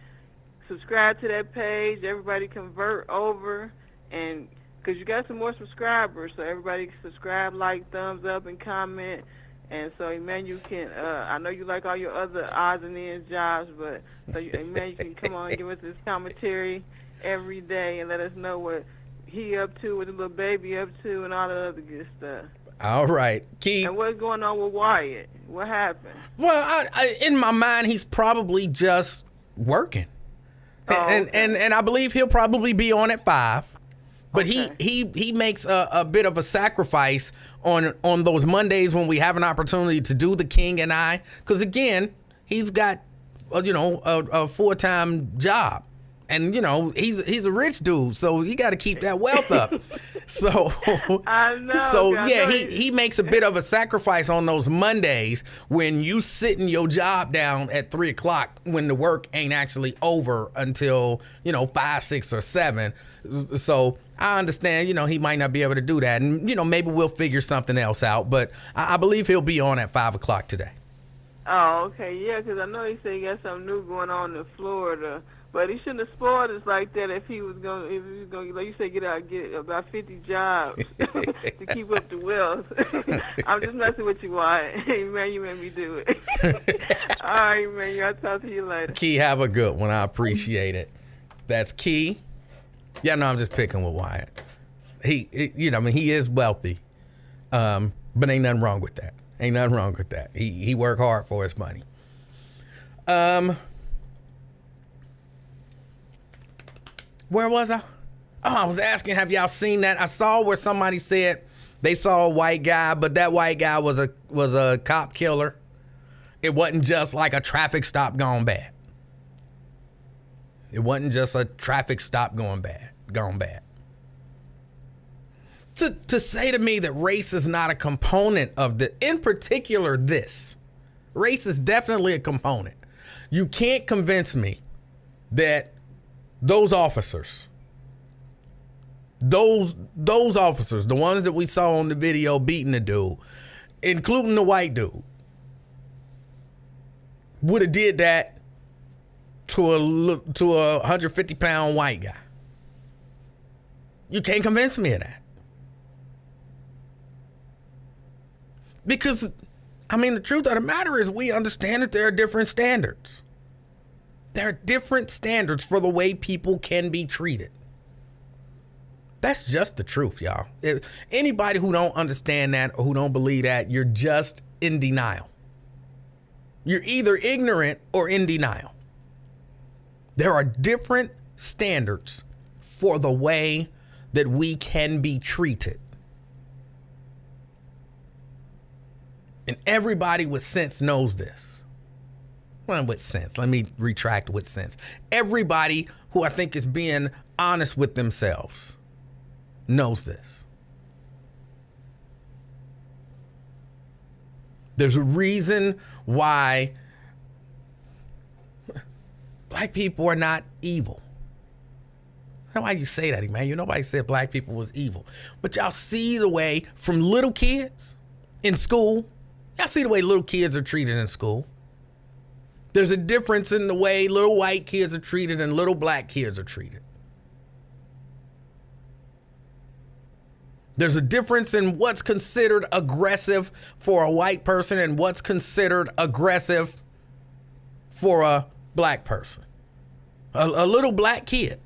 Subscribe to that page. Everybody convert over, and because you got some more subscribers, so everybody can subscribe, like, thumbs up, and comment. And so Emanuel can, I know you like all your other odds and ends jobs, but so Emanuel can come on and give us this commentary every day and let us know what he up to, what the little baby up to, and all the other good stuff. All right, Key. And what's going on with Wyatt? What happened? Well, in my mind, he's probably just working, and I believe he'll probably be on at 5. But he makes a bit of a sacrifice on those Mondays when we have an opportunity to do the King and I, because again, he's got a full-time job. And he's a rich dude, so he got to keep that wealth up. So I know. So yeah, he makes a bit of a sacrifice on those Mondays when you sitting your job down at 3:00 when the work ain't actually over until 5, 6, or 7. So I understand, he might not be able to do that, and maybe we'll figure something else out. But I believe he'll be on at 5:00 today. Oh, okay, yeah, because I know he said he got something new going on in Florida. But he shouldn't have spoiled us like that if he was going, like you said, get about 50 jobs to keep up the wealth. I'm just messing with you, Wyatt. Man, you made me do it. All right, man, I'll talk to you later. Key, have a good one. I appreciate it. That's Key. Yeah, no, I'm just picking with Wyatt. he is wealthy, but ain't nothing wrong with that. Ain't nothing wrong with that. He work hard for his money. Where was I? Oh, I was asking, have y'all seen that? I saw where somebody said they saw a white guy, but that white guy was a cop killer. It wasn't just like a traffic stop gone bad. It wasn't just a traffic stop gone bad. To say to me that race is not a component of in particular this, race is definitely a component. You can't convince me that those officers, the ones that we saw on the video beating the dude, including the white dude, would have did that to a 150-pound white guy. You can't convince me of that. Because, the truth of the matter is we understand that there are different standards. There are different standards for the way people can be treated. That's just the truth, y'all. If anybody who don't understand that or who don't believe that, you're just in denial. You're either ignorant or in denial. There are different standards for the way that we can be treated. And everybody with sense knows this. Well, with sense. Let me retract with sense. Everybody who I think is being honest with themselves knows this. There's a reason why black people are not evil. I don't know why you say that, man. Nobody said black people was evil. But y'all see the way from little kids in school, y'all see the way little kids are treated in school. There's a difference in the way little white kids are treated and little black kids are treated. There's a difference in what's considered aggressive for a white person and what's considered aggressive for a black person. A little black kid.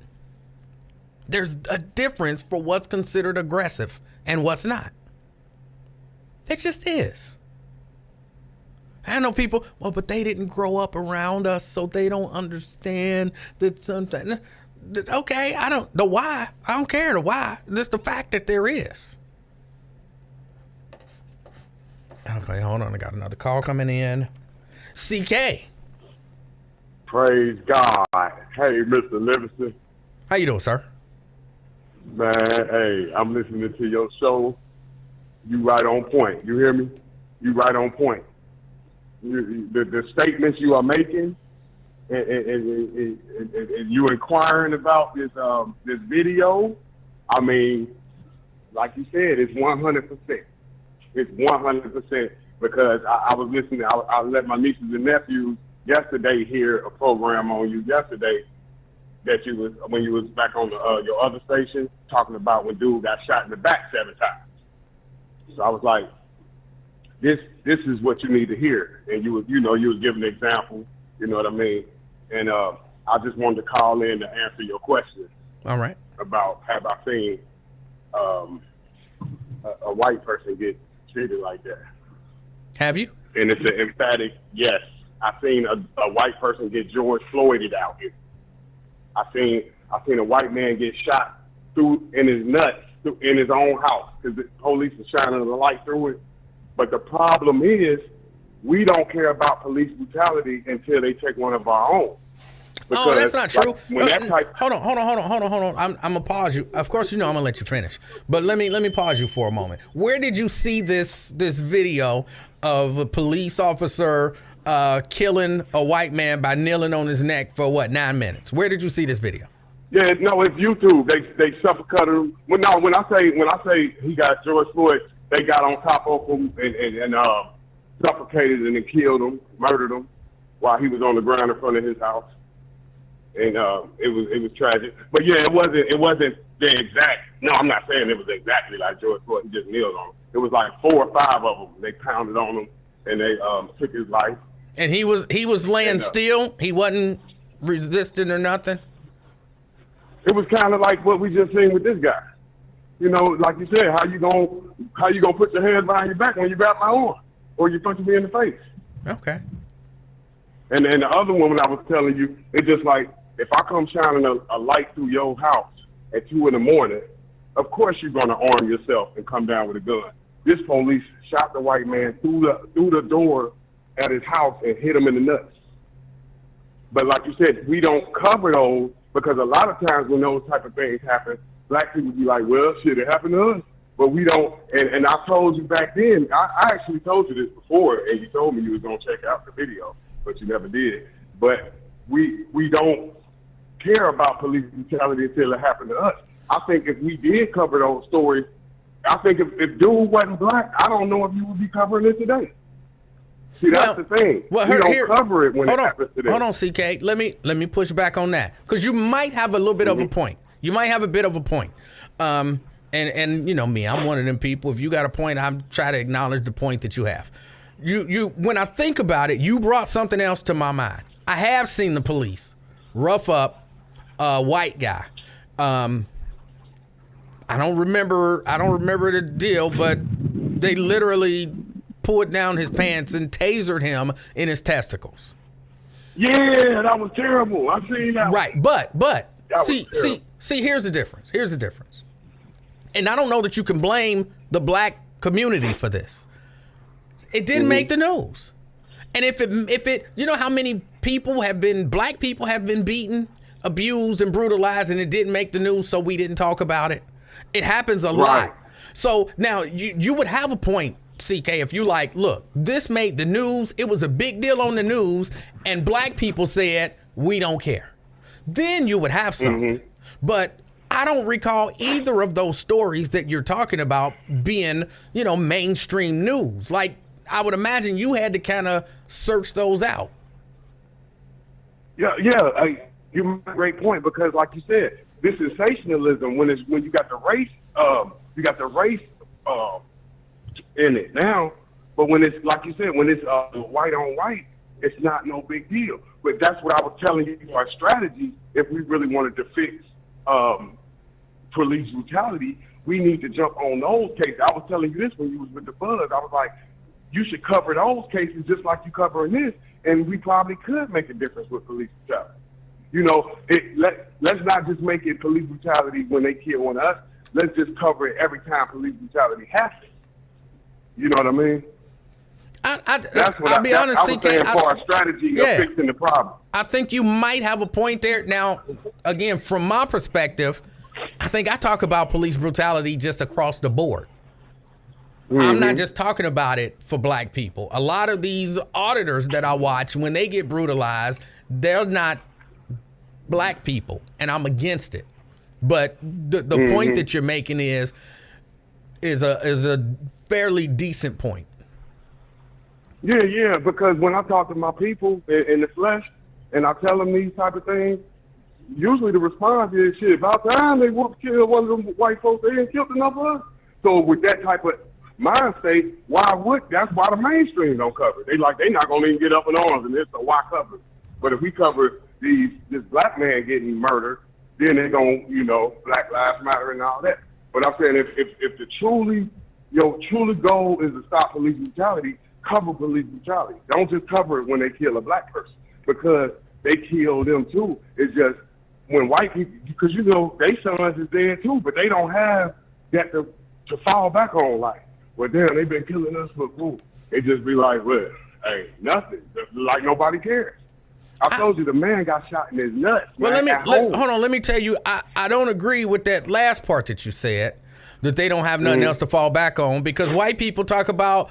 There's a difference for what's considered aggressive and what's not. It just is. I know people, but they didn't grow up around us, so they don't understand that sometimes. Okay, the why. I don't care the why. Just the fact that there is. Okay, hold on. I got another call coming in. CK. Praise God. Hey, Mr. Livingston. How you doing, sir? Man, hey, I'm listening to your show. You right on point. You hear me? You right on point. The statements you are making and you inquiring about this video, like you said, it's 100%. It's 100% because I was listening. I let my nieces and nephews yesterday hear a program on you yesterday that you was when you was back on your other station talking about when dude got shot in the back 7 times. So I was like, this is what you need to hear, and you was giving an example. You know what I mean? And I just wanted to call in to answer your question. All right. About have I seen a white person get treated like that? Have you? And it's an emphatic yes. I seen a white person get George Floyded out here. I seen a white man get shot in his nuts in his own house because the police is shining the light through it. But the problem is, we don't care about police brutality until they take one of our own. Because, that's not true. Hold on. I'm gonna pause you. Of course, I'm gonna let you finish. But let me pause you for a moment. Where did you see this video of a police officer killing a white man by kneeling on his neck for 9 minutes? Where did you see this video? Yeah, no, it's YouTube. They suffocated him. When I say he got George Floyd, they got on top of him and suffocated and then killed him, murdered him while he was on the ground in front of his house. And it was tragic. But yeah, it wasn't the exact. No, I'm not saying it was exactly like George Floyd. He just kneeled on him. It was like 4 or 5 of them. They pounded on him and they took his life. And he was laying still. He wasn't resisting or nothing. It was kind of like what we just seen with this guy. You know, like you said, how you gonna put your hands behind your back when you grab my arm or you punch me in the face? Okay. And then the other woman I was telling you, it's just like if I come shining a light through your house at 2 a.m, of course you're gonna arm yourself and come down with a gun. This police shot the white man through the door at his house and hit him in the nuts. But like you said, we don't cover those because a lot of times when those type of things happen, black people be like, well, shit, it happened to us. But we don't, and I told you back then, I actually told you this before, and you told me you was going to check out the video, but you never did. But we don't care about police brutality until it happened to us. I think if we did cover those stories, I think if dude wasn't black, I don't know if you would be covering it today. See, that's the thing. Well, we don't cover it when it happens today. Hold on, CK. Let me push back on that because you might have a little bit of a point. You might have a bit of a point. And you know me, I'm one of them people. If you got a point, I'm try to acknowledge the point that you have. You when I think about it, you brought something else to my mind. I have seen the police rough up a white guy. I don't remember the deal, but they literally pulled down his pants and tasered him in his testicles. Yeah, that was terrible. I've seen that. Right, but see, here's the difference. Here's the difference. And I don't know that you can blame the black community for this. It didn't make the news. And if it, you know how many black people have been beaten, abused, and brutalized, and it didn't make the news, so we didn't talk about it. It happens a lot. So now you would have a point, CK, if you like, look, this made the news. It was a big deal on the news, and black people said, we don't care. Then you would have something. But I don't recall either of those stories that you're talking about being, you know, mainstream news. Like, I would imagine you had to kind of search those out. Yeah, you make a great point because, like you said, this sensationalism when you got the race, in it now. But when it's like you said, when it's white on white, it's not no big deal. But that's what I was telling you, our strategy. If we really wanted to fix police brutality, we need to jump on those cases. I was telling you this when you was with the buzz. I was like, you should cover those cases just like you covering this, and we probably could make a difference with police brutality. You know, let's not just make it police brutality when they kill one of us. Let's just cover it every time police brutality happens. You know what I mean? I'll be honest, CK, saying for our strategy of fixing the problem. I think you might have a point there. Now, again, from my perspective, I think I talk about police brutality just across the board. I'm not just talking about it for black people. A lot of these auditors that I watch, when they get brutalized, they're not black people, and I'm against it. But the point that you're making is a fairly decent point. Yeah, because when I talk to my people in the flesh and I tell them these type of things, usually the response is, shit, about time they would kill one of them white folks, they ain't killed enough of us. So with that type of mind state, that's why the mainstream don't cover it. They not gonna even get up in arms and this, so why cover it? But if we cover this black man getting murdered, then they're gonna, Black Lives Matter and all that. But I'm saying if the truly goal is to stop police brutality, cover police brutality. Don't just cover it when they kill a black person because they kill them too. It's just when white people, because they sons is dead too, but they don't have that to fall back on. Like, well, damn, they've been killing us for food. It just be like, well, hey, nothing. Like nobody cares. I told you the man got shot in his nuts. Well, hold on. Let me tell you, I don't agree with that last part that you said, that they don't have nothing else to fall back on, because white people talk about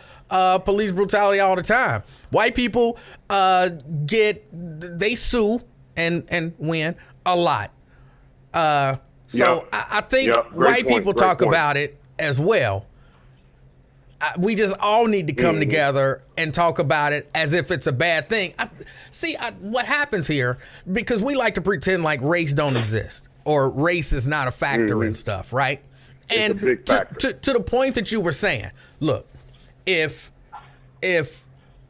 police brutality all the time. White people they sue and win a lot. I think white people talk about it as well. We just all need to come together and talk about it as if it's a bad thing. What happens here, because we like to pretend like race don't exist or race is not a factor and stuff, right? And to the point that you were saying, look, if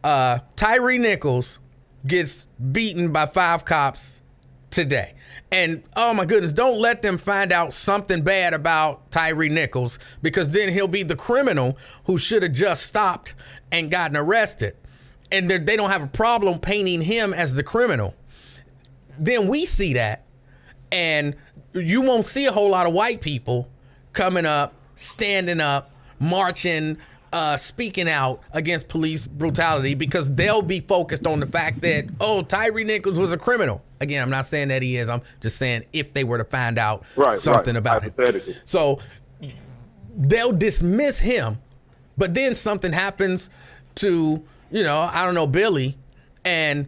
Tyree Nichols gets beaten by 5 cops today. And oh my goodness, don't let them find out something bad about Tyree Nichols, because then he'll be the criminal who should have just stopped and gotten arrested. And they don't have a problem painting him as the criminal. Then we see that, and you won't see a whole lot of white people coming up, standing up, marching, speaking out against police brutality, because they'll be focused on the fact that, oh, Tyree Nichols was a criminal. Again, I'm not saying that he is. I'm just saying if they were to find out something about him. So they'll dismiss him, but then something happens to, I don't know, Billy, and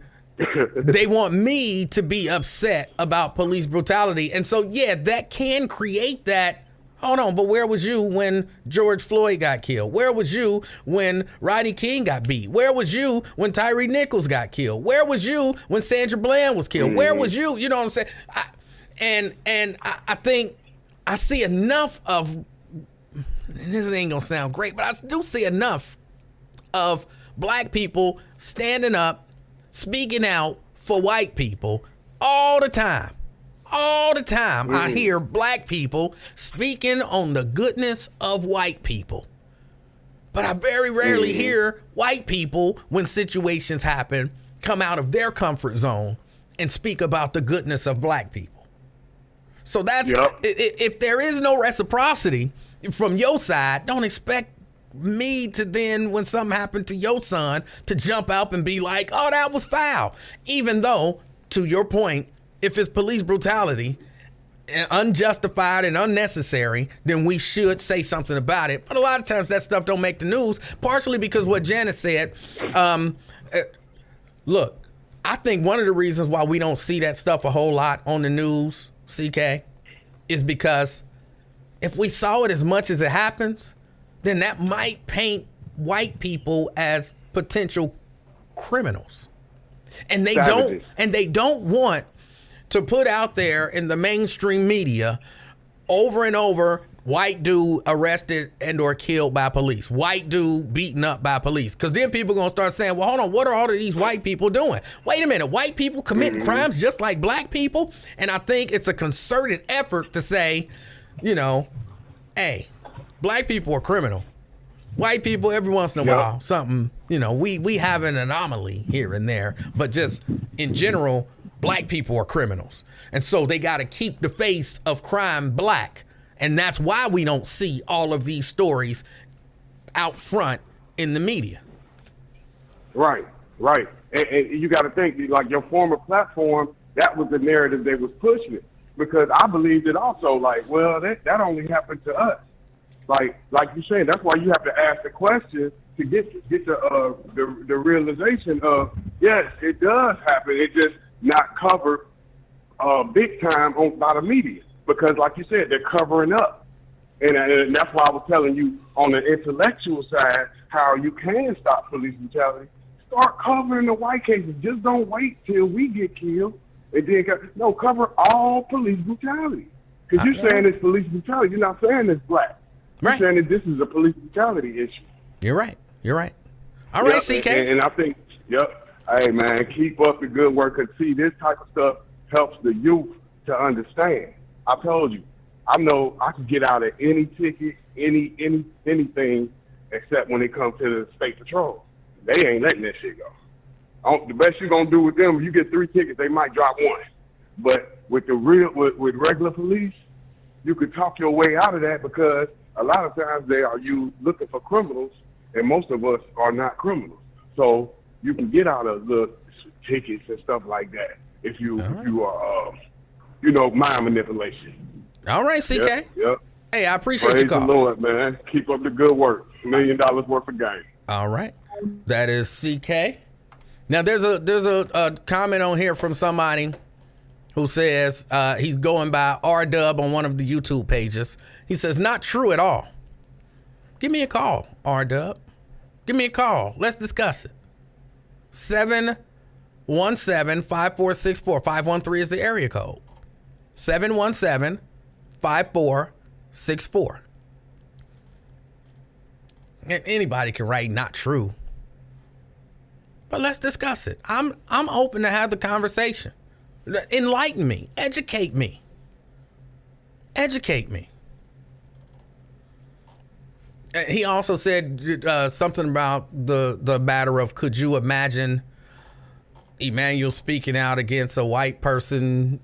they want me to be upset about police brutality. And so, yeah, that can create that. Hold on, but where was you when George Floyd got killed? Where was you when Rodney King got beat? Where was you when Tyree Nichols got killed? Where was you when Sandra Bland was killed? Where was you? You know what I'm saying? I think I see enough of, and this ain't gonna sound great, but I do see enough of black people standing up, speaking out for white people all the time. All the time I hear black people speaking on the goodness of white people. But I very rarely hear white people, when situations happen, come out of their comfort zone and speak about the goodness of black people. So that's, if there is no reciprocity from your side, don't expect me to then, when something happened to your son, to jump up and be like, oh, that was foul. Even though, to your point, if it's police brutality, unjustified and unnecessary, then we should say something about it. But a lot of times that stuff don't make the news, partially because what Janice said. Look, I think one of the reasons why we don't see that stuff a whole lot on the news, CK, is because if we saw it as much as it happens, then that might paint white people as potential criminals. And they don't want to put out there in the mainstream media over and over, white dude arrested and or killed by police, white dude beaten up by police. Because then people are going to start saying, well, hold on, what are all of these white people doing? Wait a minute, white people committing crimes just like black people? And I think it's a concerted effort to say, hey, black people are criminal. White people, every once in a while, something, we have an anomaly here and there, but just in general, black people are criminals. And so they got to keep the face of crime black. And that's why we don't see all of these stories out front in the media. Right. And you got to think, like your former platform, that was the narrative they was pushing it. Because I believed it also, that only happened to us. Like you're saying, that's why you have to ask the question to get the realization of, yes, it does happen. It just not covered big time by the media, because like you said, they're covering up. And that's why I was telling you on the intellectual side how you can stop police brutality. Start covering the white cases. Just don't wait till we get killed. And then cover all police brutality. Because you're saying it's police brutality. You're not saying it's black. You're saying that this is a police brutality issue. You're right. All right, CK. And I think, hey, man, keep up the good work. Because, see, this type of stuff helps the youth to understand. I told you, I know I can get out of any ticket, anything, except when it comes to the state patrol. They ain't letting that shit go. The best you're going to do with them, if you get 3 tickets, they might drop 1. But with with regular police, you could talk your way out of that, because a lot of times you looking for criminals, and most of us are not criminals. So you can get out of the tickets and stuff like that if you are, mind manipulation. All right, CK. Yep. Hey, I appreciate Praise your call. the Lord, man. Keep up the good work. $1 million worth of game. All right. That is CK. Now, there's a comment on here from somebody who says he's going by R-Dub on one of the YouTube pages. He says, not true at all. Give me a call, R-Dub. Give me a call. Let's discuss it. 717-5464. 513 is the area code. 717-5464. Anybody can write not true. But let's discuss it. I'm open to have the conversation. Enlighten me. Educate me. Educate me. He also said something about the matter of, could you imagine Emanuel speaking out against a white person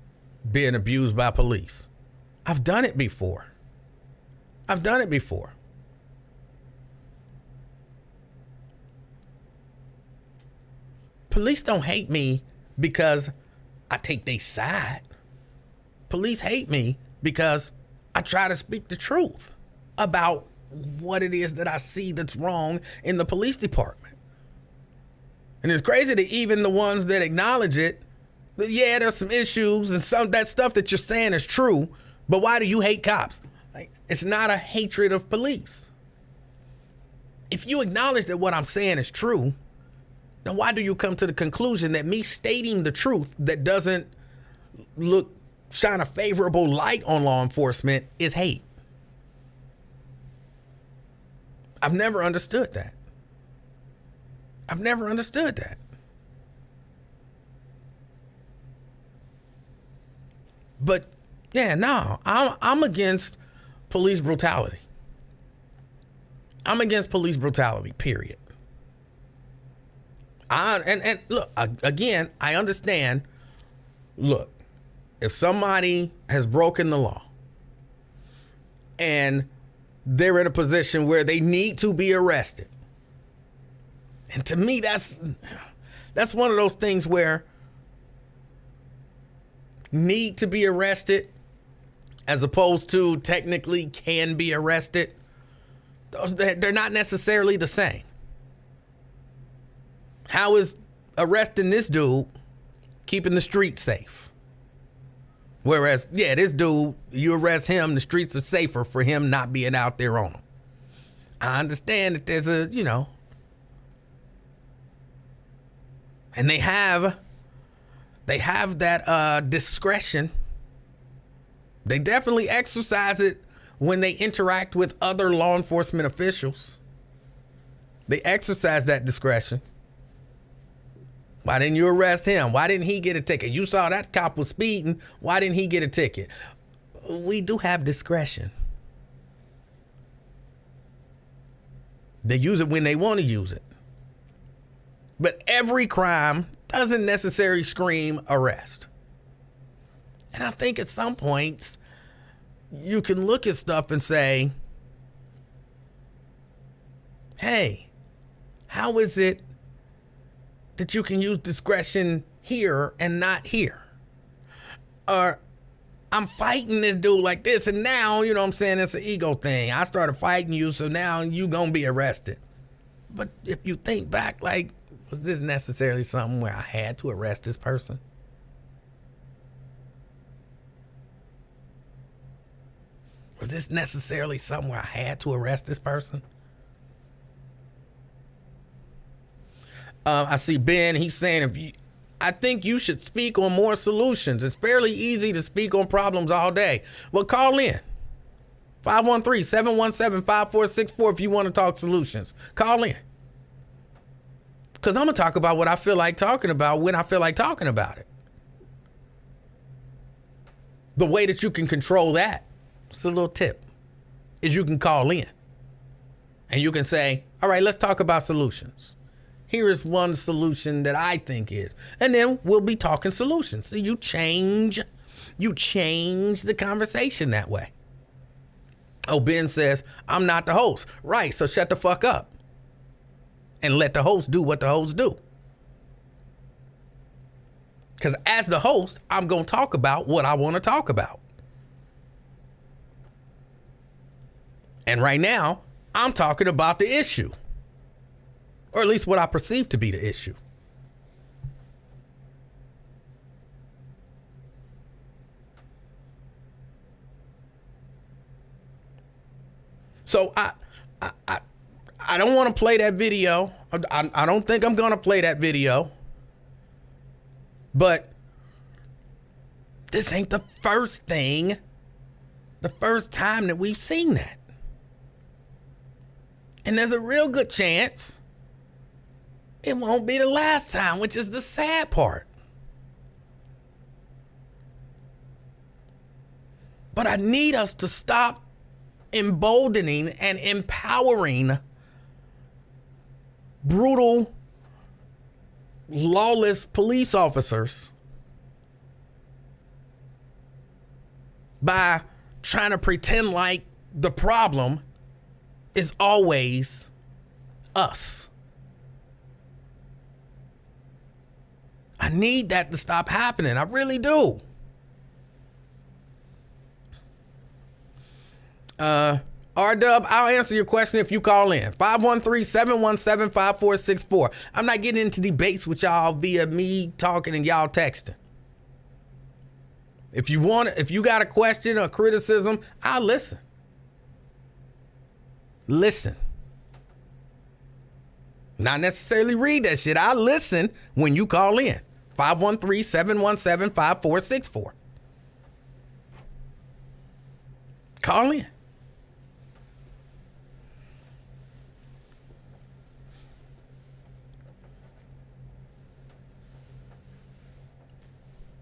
being abused by police? I've done it before. I've done it before. Police don't hate me because I take their side. Police hate me because I try to speak the truth about what it is that I see that's wrong in the police department. And it's crazy that even the ones that acknowledge it, yeah, there's some issues and some that stuff that you're saying is true, but why do you hate cops? Like, it's not a hatred of police. If you acknowledge that what I'm saying is true, then why do you come to the conclusion that me stating the truth that doesn't shine a favorable light on law enforcement is hate? I've never understood that. I've never understood that. But yeah, no, I'm against police brutality. I'm against police brutality, period. And look, again, I understand. Look, if somebody has broken the law and they're in a position where they need to be arrested, and to me, that's one of those things where need to be arrested as opposed to technically can be arrested, they're not necessarily the same. How is arresting this dude keeping the streets safe? Whereas, yeah, this dude, you arrest him, the streets are safer for him not being out there on them. I understand that there's a, and they have that discretion. They definitely exercise it when they interact with other law enforcement officials. They exercise that discretion. Why didn't you arrest him? Why didn't he get a ticket? You saw that cop was speeding. Why didn't he get a ticket? We do have discretion. They use it when they want to use it. But every crime doesn't necessarily scream arrest. And I think at some points you can look at stuff and say, hey, how is it that you can use discretion here and not here? Or I'm fighting this dude like this, and now, you know what I'm saying, it's an ego thing. I started fighting you, so now you gonna be arrested. But if you think back, like, was this necessarily something where I had to arrest this person? Was this necessarily something where I had to arrest this person? I see Ben, he's saying, I think you should speak on more solutions. It's fairly easy to speak on problems all day. Well, call in. 513-717-5464 if you want to talk solutions. Call in. Because I'm going to talk about what I feel like talking about when I feel like talking about it. The way that you can control that, it's a little tip, is you can call in. And you can say, all right, let's talk about solutions. Here is one solution that I think is. And then we'll be talking solutions. So you change the conversation that way. Oh, Ben says, I'm not the host. Right, so shut the fuck up. And let the host do what the host do. Because as the host, I'm going to talk about what I want to talk about. And right now, I'm talking about the issue. Or at least what I perceive to be the issue. So I don't want to play that video. I don't think I'm going to play that video. But this ain't the first time that we've seen that. And there's a real good chance it won't be the last time, which is the sad part. But I need us to stop emboldening and empowering brutal, lawless police officers by trying to pretend like the problem is always us. I need that to stop happening. I really do. R-Dub, I'll answer your question if you call in. 513-717-5464. I'm not getting into debates with y'all via me talking and y'all texting. If you got a question or criticism, I'll listen. Listen. Not necessarily read that shit. I'll listen when you call in. 513-717-5464. Call in.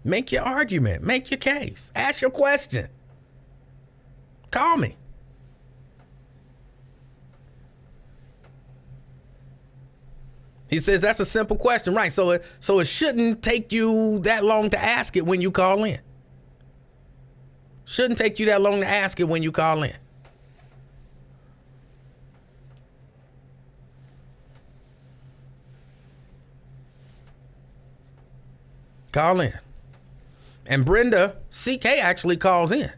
Make your argument. Make your case. Ask your question. Call me. He says that's a simple question, right? So it shouldn't take you that long to ask it when you call in. Shouldn't take you that long to ask it when you call in. Call in. And Brenda CK actually calls in.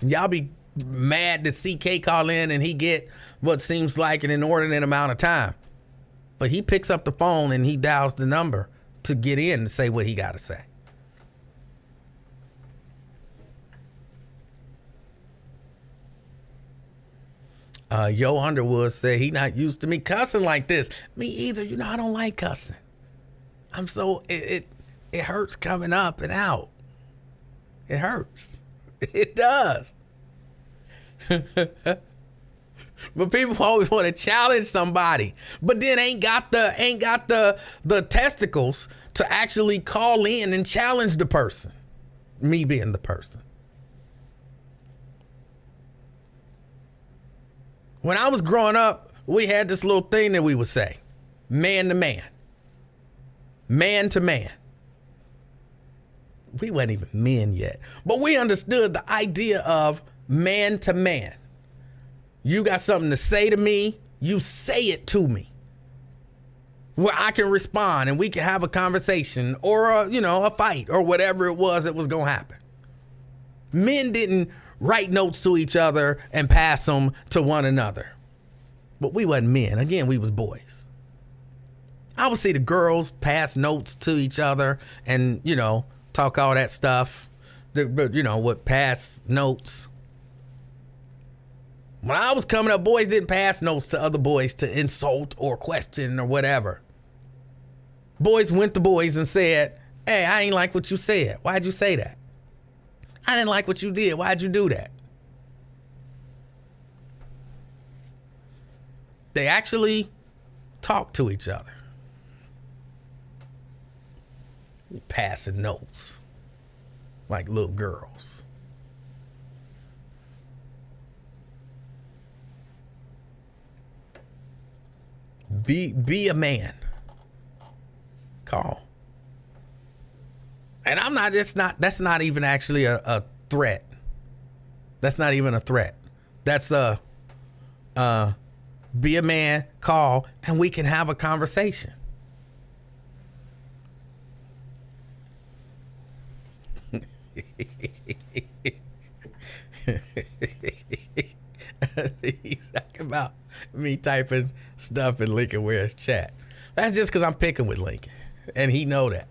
Y'all be mad that CK call in and he get what seems like an inordinate amount of time. But he picks up the phone and he dials the number to get in to say what he got to say. Yo Underwood said he not used to me cussing like this. Me either. You know, I don't like cussing. I'm so, it hurts coming up and out. It hurts. It does. But people always want to challenge somebody, but then ain't got the testicles to actually call in and challenge the person. Me being the person. When I was growing up, we had this little thing that we would say, man to man, man to man. We weren't even men yet, but we understood the idea of man to man. You got something to say to me, you say it to me, where I can respond and we can have a conversation or a fight or whatever it was that was gonna happen. Men didn't write notes to each other and pass them to one another, but we wasn't men. Again, we was boys. I would see the girls pass notes to each other and talk all that stuff, with pass notes. When I was coming up, boys didn't pass notes to other boys to insult or question or whatever. Boys went to boys and said, hey, I ain't like what you said. Why'd you say that? I didn't like what you did. Why'd you do that? They actually talked to each other. Passing notes like little girls. Be a man. Call. And that's not even actually a threat. That's not even a threat. That's be a man, call, and we can have a conversation. He's talking about me typing stuff in Lincoln Ware's chat. That's just because I'm picking with Lincoln, and he know that.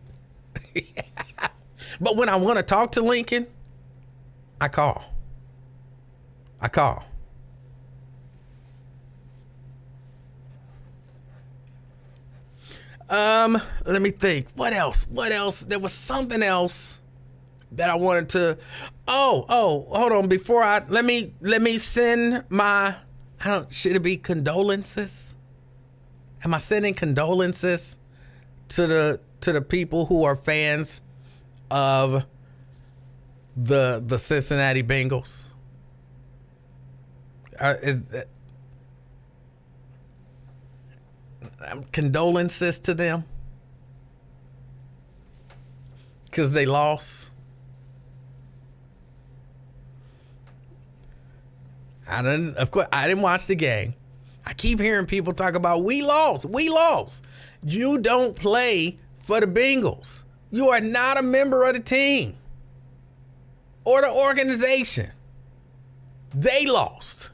But when I want to talk to Lincoln, I call. Let me think. What else? There was something else that I wanted to. Oh, hold on. Before let me send my, should it be condolences? Am I sending condolences to the people who are fans of the Cincinnati Bengals? Condolences to them because they lost. Of course, I didn't watch the game. I keep hearing people talk about we lost. You don't play for the Bengals. You are not a member of the team or the organization. They lost.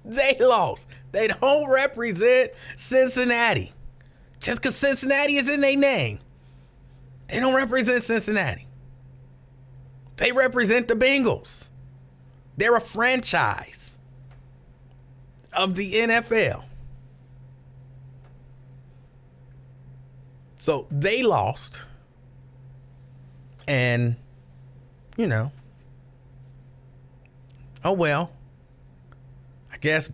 They lost. They don't represent Cincinnati. Just because Cincinnati is in their name, they don't represent Cincinnati. They represent the Bengals. They're a franchise of the NFL. So they lost. And, oh well. I guess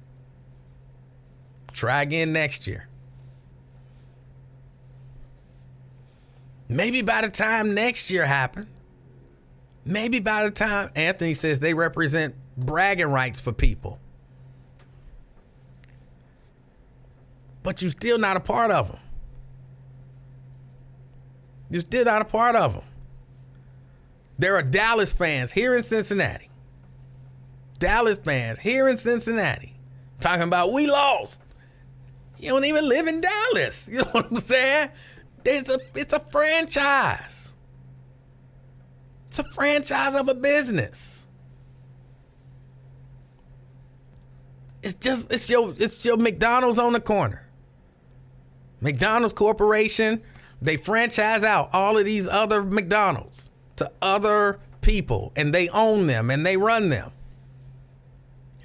try again next year. Maybe by the time next year happens, maybe by the time Anthony says they represent bragging rights for people, but you're still not a part of them. You're still not a part of them. There are Dallas fans here in Cincinnati. Dallas fans here in Cincinnati talking about we lost. You don't even live in Dallas. You know what I'm saying? It's a franchise. It's a franchise of a business. It's your McDonald's on the corner. McDonald's Corporation, they franchise out all of these other McDonald's to other people, and they own them and they run them.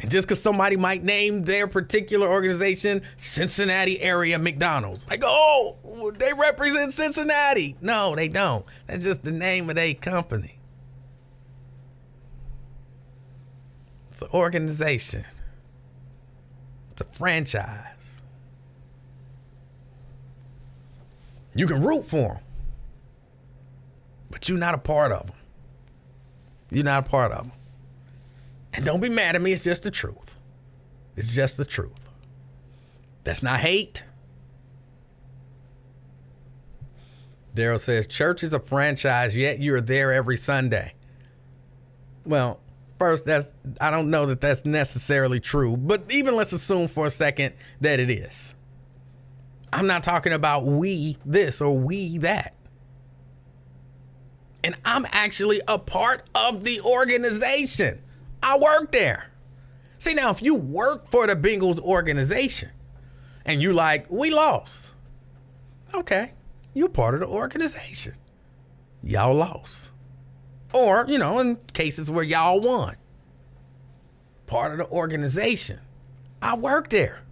And just because somebody might name their particular organization Cincinnati area McDonald's, like, oh, they represent Cincinnati. No, they don't. That's just the name of their company. It's an organization. It's a franchise. You can root for them, but you're not a part of them. You're not a part of them. And don't be mad at me. It's just the truth. It's just the truth. That's not hate. Daryl says, church is a franchise, yet you're there every Sunday. Well, first, I don't know that that's necessarily true, but even let's assume for a second that it is. I'm not talking about we this or we that. And I'm actually a part of the organization. I work there. See, now, if you work for the Bengals organization and you like, we lost. Okay, you're part of the organization. Y'all lost. Or, in cases where y'all won. Part of the organization. I work there.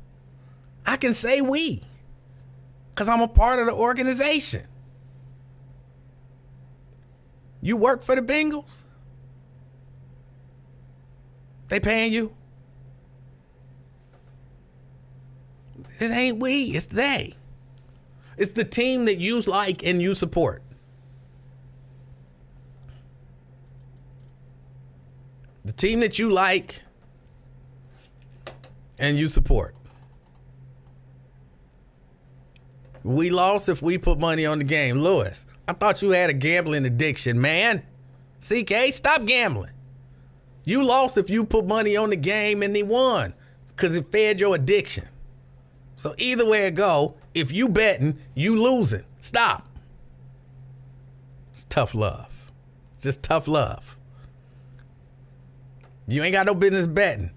I can say we, because I'm a part of the organization. You work for the Bengals? They paying you? It ain't we, it's they. It's the team that you like and you support. The team that you like and you support. We lost if we put money on the game. Lewis, I thought you had a gambling addiction, man. CK, stop gambling. You lost if you put money on the game and they won because it fed your addiction. So either way it go, if you betting, you losing. Stop. It's tough love. It's just tough love. You ain't got no business betting.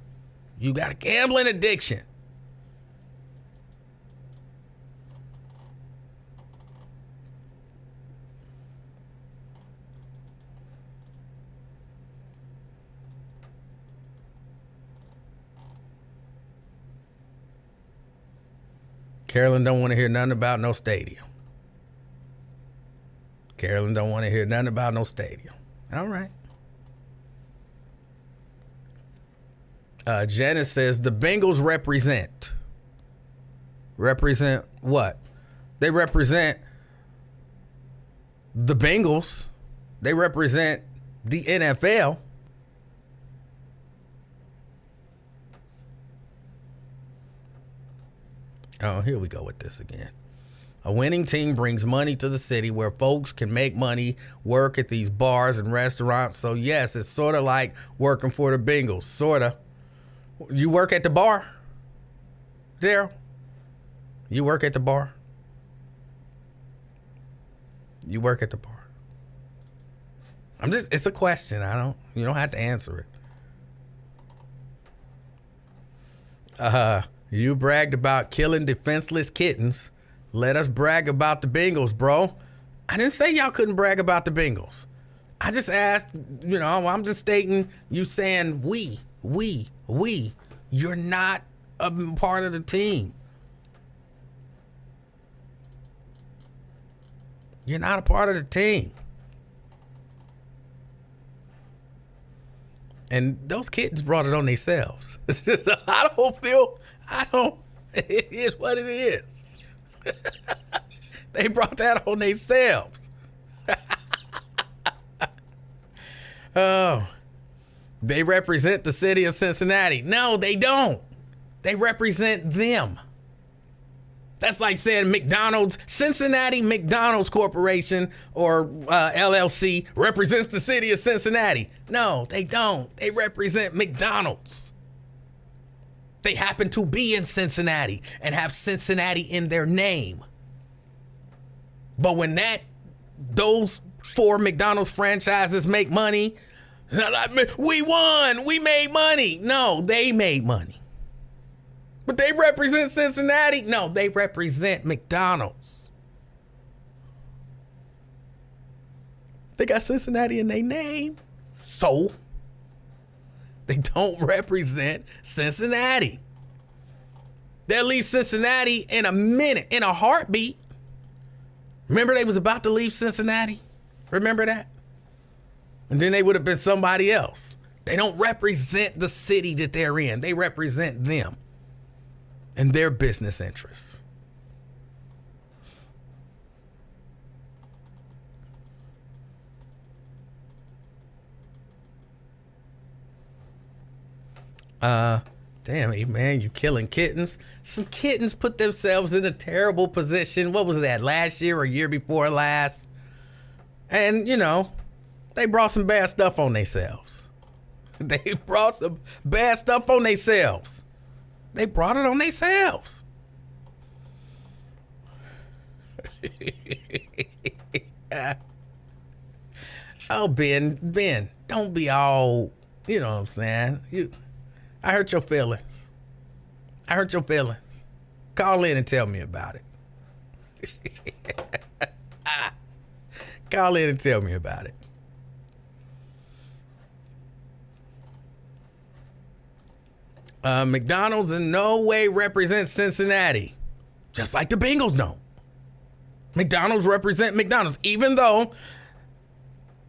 You got a gambling addiction. Carolyn don't want to hear nothing about no stadium. Carolyn don't want to hear nothing about no stadium. All right. Janice says the Bengals represent. represent what? They represent the Bengals. They represent the NFL. Oh, here we go with this again. A winning team brings money to the city where folks can make money, work at these bars and restaurants. So, yes, it's sort of like working for the Bengals. Sort of. You work at the bar, Daryl? You work at the bar? You work at the bar? It's a question. You don't have to answer it. You bragged about killing defenseless kittens. Let us brag about the Bengals, bro. I didn't say y'all couldn't brag about the Bengals. I just asked, I'm just stating, you saying we. You're not a part of the team. You're not a part of the team. And those kittens brought it on themselves. It is what it is. They brought that on themselves. Oh, they represent the city of Cincinnati. No, they don't. They represent them. That's like saying Cincinnati McDonald's Corporation or LLC represents the city of Cincinnati. No, they don't. They represent McDonald's. They happen to be in Cincinnati and have Cincinnati in their name. But when those 4 McDonald's franchises make money, we won, we made money. No, they made money. But they represent Cincinnati? No, they represent McDonald's. They got Cincinnati in their name. So they don't represent Cincinnati. They'll leave Cincinnati in a minute, in a heartbeat. Remember they was about to leave Cincinnati? Remember that? And then they would have been somebody else. They don't represent the city that they're in. They represent them and their business interests. Damn, man, you killing kittens. Some kittens put themselves in a terrible position. What was that, last year or year before last? And, they brought some bad stuff on themselves. They brought some bad stuff on themselves. They brought it on themselves. Oh, Ben, don't be all, you know what I'm saying? I hurt your feelings. Call in and tell me about it. Call in and tell me about it. McDonald's in no way represents Cincinnati, just like the Bengals don't. McDonald's represent McDonald's, even though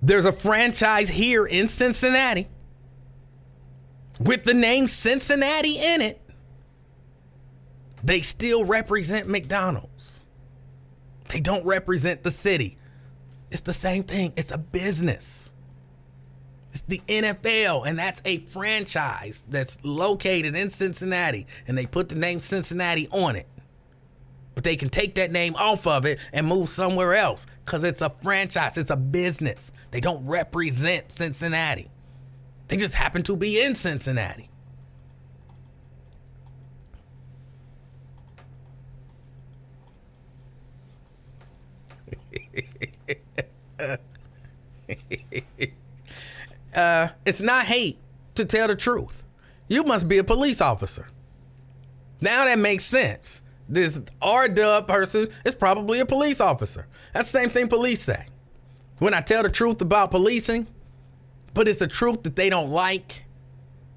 there's a franchise here in Cincinnati with the name Cincinnati in it. They still represent McDonald's. They don't represent the city. It's the same thing. It's a business. It's the NFL, and that's a franchise that's located in Cincinnati, and they put the name Cincinnati on it. But they can take that name off of it and move somewhere else because it's a franchise. It's a business. They don't represent Cincinnati. They just happen to be in Cincinnati. It's not hate to tell the truth. You must be a police officer. Now that makes sense. This R-Dub person is probably a police officer. That's the same thing police say. When I tell the truth about policing, but it's the truth that they don't like,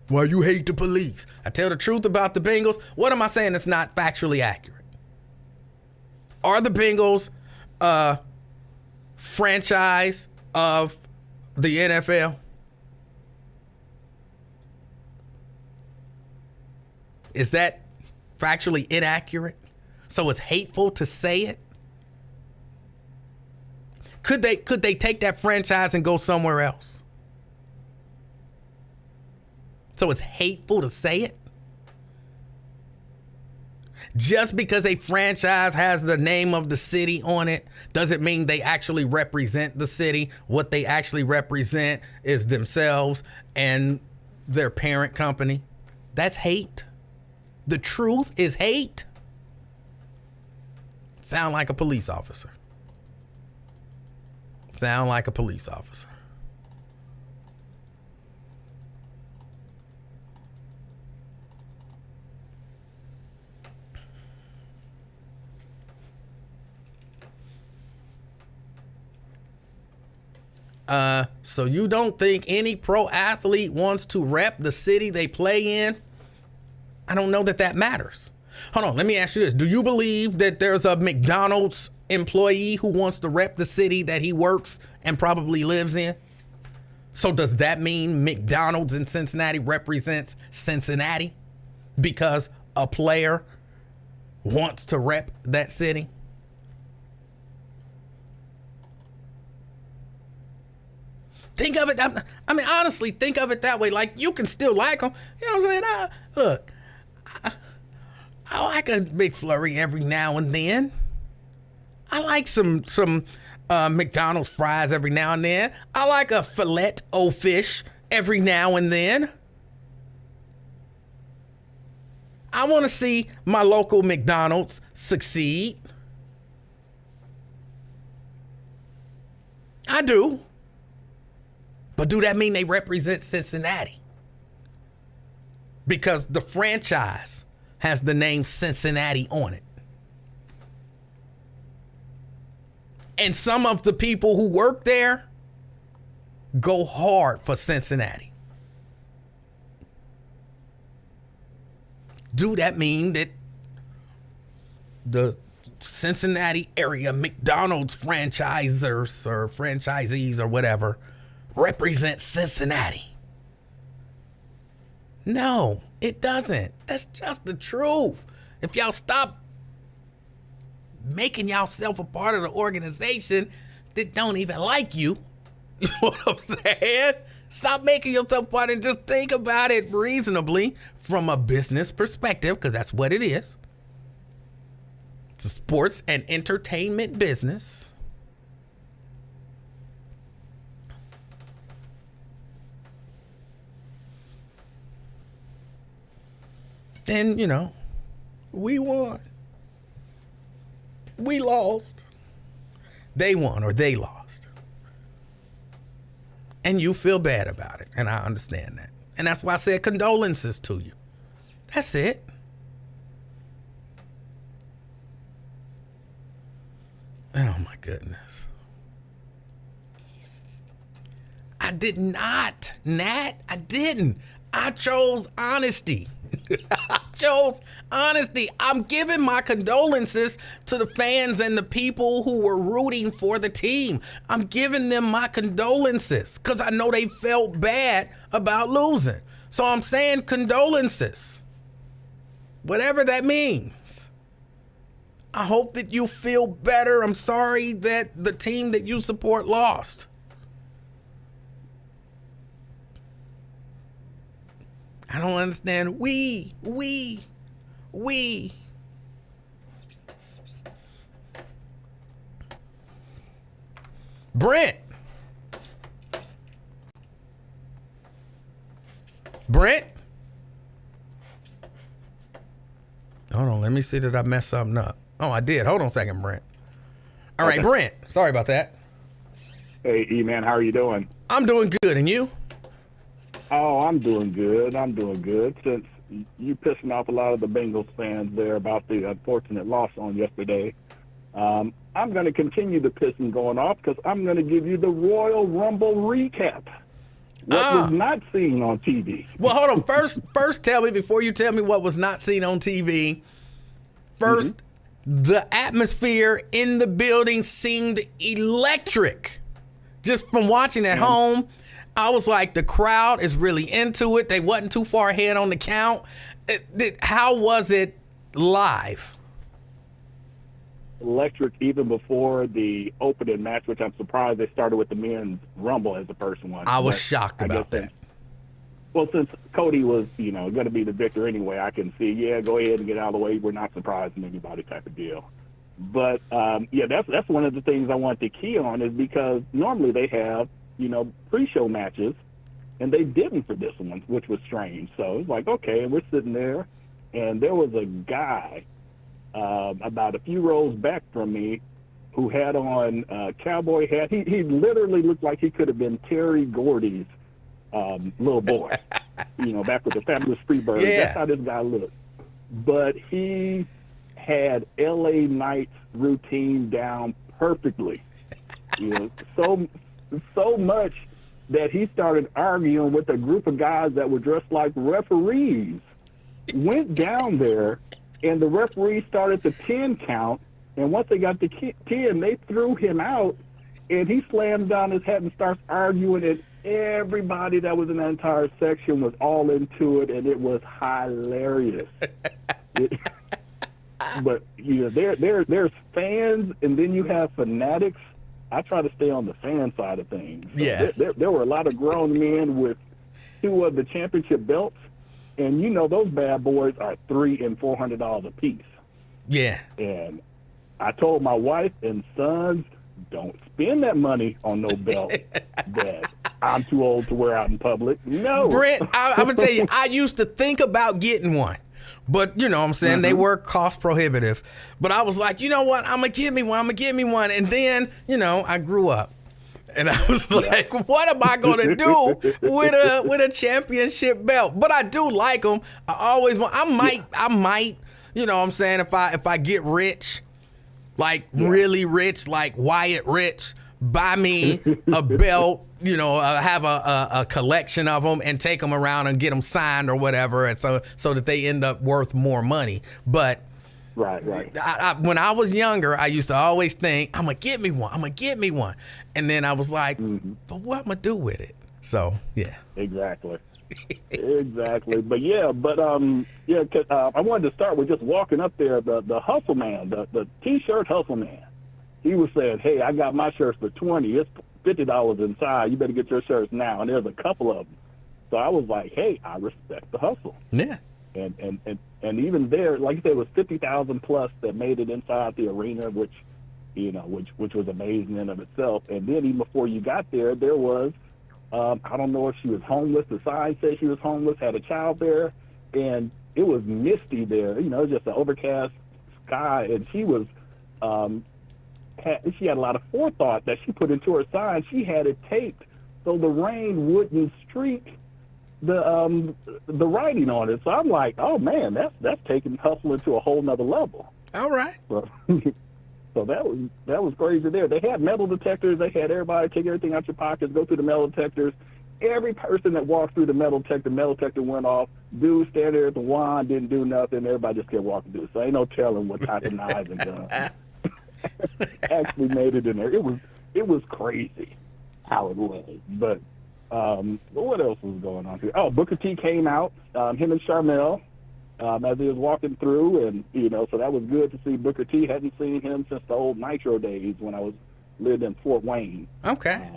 well, you hate the police. I tell the truth about the Bengals. What am I saying that's not factually accurate? Are the Bengals a franchise of the NFL? Is that factually inaccurate? So it's hateful to say it? Could they take that franchise and go somewhere else? So it's hateful to say it? Just because a franchise has the name of the city on it doesn't mean they actually represent the city. What they actually represent is themselves and their parent company. That's hate. The truth is hate. Sound like a police officer. Sound like a police officer. So you don't think any pro athlete wants to rep the city they play in? I don't know that matters. Hold on, let me ask you this. Do you believe that there's a McDonald's employee who wants to rep the city that he works and probably lives in? So does that mean McDonald's in Cincinnati represents Cincinnati because a player wants to rep that city? Think of it. I mean, honestly, think of it that way. Like, you can still like them. You know what I'm saying? Look, I like a McFlurry every now and then. I like some McDonald's fries every now and then. I like a filet-o-fish every now and then. I want to see my local McDonald's succeed. I do. But do that mean they represent Cincinnati? Because the franchise has the name Cincinnati on it. And some of the people who work there go hard for Cincinnati. Do that mean that the Cincinnati area McDonald's franchisers or franchisees or whatever represent Cincinnati? No, it doesn't. That's just the truth. If y'all stop making yourself a part of the organization that don't even like you, you know what I'm saying? Stop making yourself part and just think about it reasonably from a business perspective, because that's what it is. It's a sports and entertainment business. And, you know, we won. We lost. They won or they lost. And you feel bad about it. And I understand that. And that's why I said condolences to you. That's it. Oh, my goodness. I did not, Nat. I didn't. I chose honesty. I chose honesty. I'm giving my condolences to the fans and the people who were rooting for the team. I'm giving them my condolences because I know they felt bad about losing. So I'm saying condolences, whatever that means. I hope that you feel better. I'm sorry that the team that you support lost. I don't understand. We. Brent. Hold on, let me see that I messed something up. Oh, I did. Hold on a second, Brent. All right, Brent. Sorry about that. Hey, E-Man, how are you doing? I'm doing good, and you? Oh, I'm doing good. Since you pissing off a lot of the Bengals fans there about the unfortunate loss on yesterday, I'm going to continue the pissing going off because I'm going to give you the Royal Rumble recap. What was not seen on TV. Well, hold on. First tell me, before you tell me what was not seen on TV, first, the atmosphere in the building seemed electric. Just from watching at home, I was like, the crowd is really into it. They wasn't too far ahead on the count. How was it live? electric even before the opening match, which I'm surprised they started with the men's Rumble as the first one. I was But shocked I about guess that. Well, since Cody was, going to be the victor anyway, I can see, go ahead and get out of the way. We're not surprising anybody type of deal. But, that's one of the things I want to key on is because normally they have, pre-show matches, and they didn't for this one, which was strange. So it's like, okay, we're sitting there, and there was a guy about a few rows back from me who had on a cowboy hat. He literally looked like he could have been Terry Gordy's little boy, back with the Fabulous Freebirds. Yeah. That's how this guy looked. But he had LA Knight's routine down perfectly. So much that he started arguing with a group of guys that were dressed like referees. Went down there, and the referee started the 10 count, and once they got to 10, they threw him out, and he slams down his hat and starts arguing, and everybody that was in that entire section was all into it, and it was hilarious. But there's fans, and then you have fanatics. I try to stay on the fan side of things. So Yes. There were a lot of grown men with 2 of the championship belts, and those bad boys are $300 and $400 a piece. Yeah. And I told my wife and sons, don't spend that money on no belt that I'm too old to wear out in public. No. Brent, I'm going to tell you, I used to think about getting one. But, what I'm saying, they were cost prohibitive. But I was like, you know what? I'm going to get me one. And then, I grew up. And I was like, what am I going to do with a championship belt? But I do like them. I always want, I might, if I get rich, like really rich, like Wyatt Rich, buy me a belt, have a collection of them and take them around and get them signed or whatever, and so that they end up worth more money. But right. When I was younger, I used to always think, I'm gonna get me one, and then I was like, but what am I gonna do with it? So yeah, exactly. But I wanted to start with just walking up there. The hustle man, the t-shirt hustle man, he was saying, hey, I got my shirts for $20. It's $50 inside. You better get your shirts now. And there's a couple of them. So I was like, hey, I respect the hustle. Yeah. And even there, like I said, it was 50,000 plus that made it inside the arena, which was amazing in of itself. And then even before you got there, there was, I don't know if she was homeless. The sign said she was homeless, had a child there, and it was misty there. Just an overcast sky, and she was, she had a lot of forethought that she put into her sign. She had it taped so the rain wouldn't streak the writing on it. So I'm like, oh man, that's taking hustling to a whole nother level. All right. So that was crazy there. They had metal detectors. They had everybody take everything out your pockets, go through the metal detectors. Every person that walked through the metal detector went off. Dude standing there at the wand, didn't do nothing. Everybody just kept walking through. So ain't no telling what type of knives and guns actually made it in there. It was crazy how it was. But what else was going on here? Oh, Booker T came out, him and Charmel, as he was walking through, and so that was good to see Booker T. Hadn't seen him since the old Nitro days when I lived in Fort Wayne. Okay.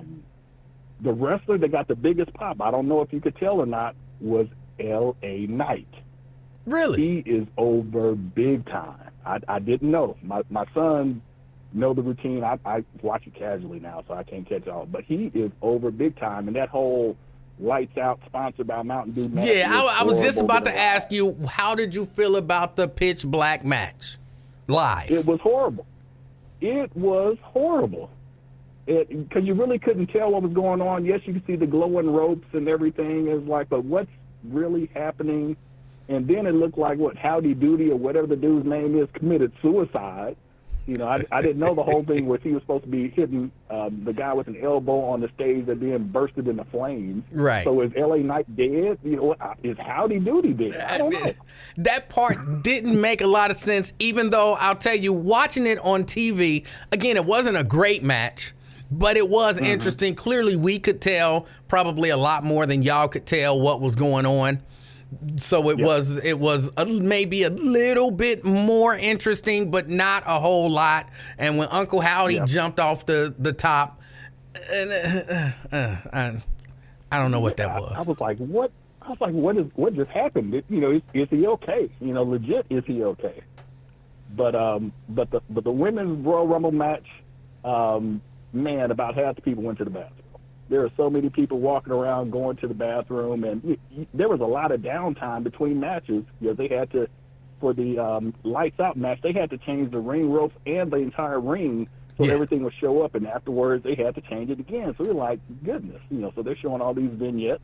The wrestler that got the biggest pop, I don't know if you could tell or not, was L.A. Knight. Really? He is over big time. I didn't know. My son know the routine. I watch it casually now, so I can't catch all. But he is over big time, and that whole Lights Out sponsored by Mountain Dew match. Yeah, I was just about to ask you, how did you feel about the pitch black match live? It was horrible. Because you really couldn't tell what was going on. Yes, you could see the glowing ropes and everything. It was like, but what's really happening? And then it looked like Howdy Doody or whatever the dude's name is committed suicide. I didn't know the whole thing was he was supposed to be hitting the guy with an elbow on the stage and being bursted into flames. Right. So is L.A. Knight dead? Is Howdy Doody dead? I don't know. That part didn't make a lot of sense, even though I'll tell you, watching it on TV, again, it wasn't a great match, but it was interesting. Clearly, we could tell probably a lot more than y'all could tell what was going on. So it was maybe a little bit more interesting, but not a whole lot. And when Uncle Howdy jumped off the top, I don't know what that was. I was like, what? I was like, what just happened? Is he okay? Legit, is he okay? But the women's Royal Rumble match, man, about half the people went to the bathroom. There are so many people walking around going to the bathroom, and there was a lot of downtime between matches because they had to, for the lights out match, they had to change the ring ropes and the entire ring so everything would show up, and afterwards they had to change it again. So we're like, goodness, so they're showing all these vignettes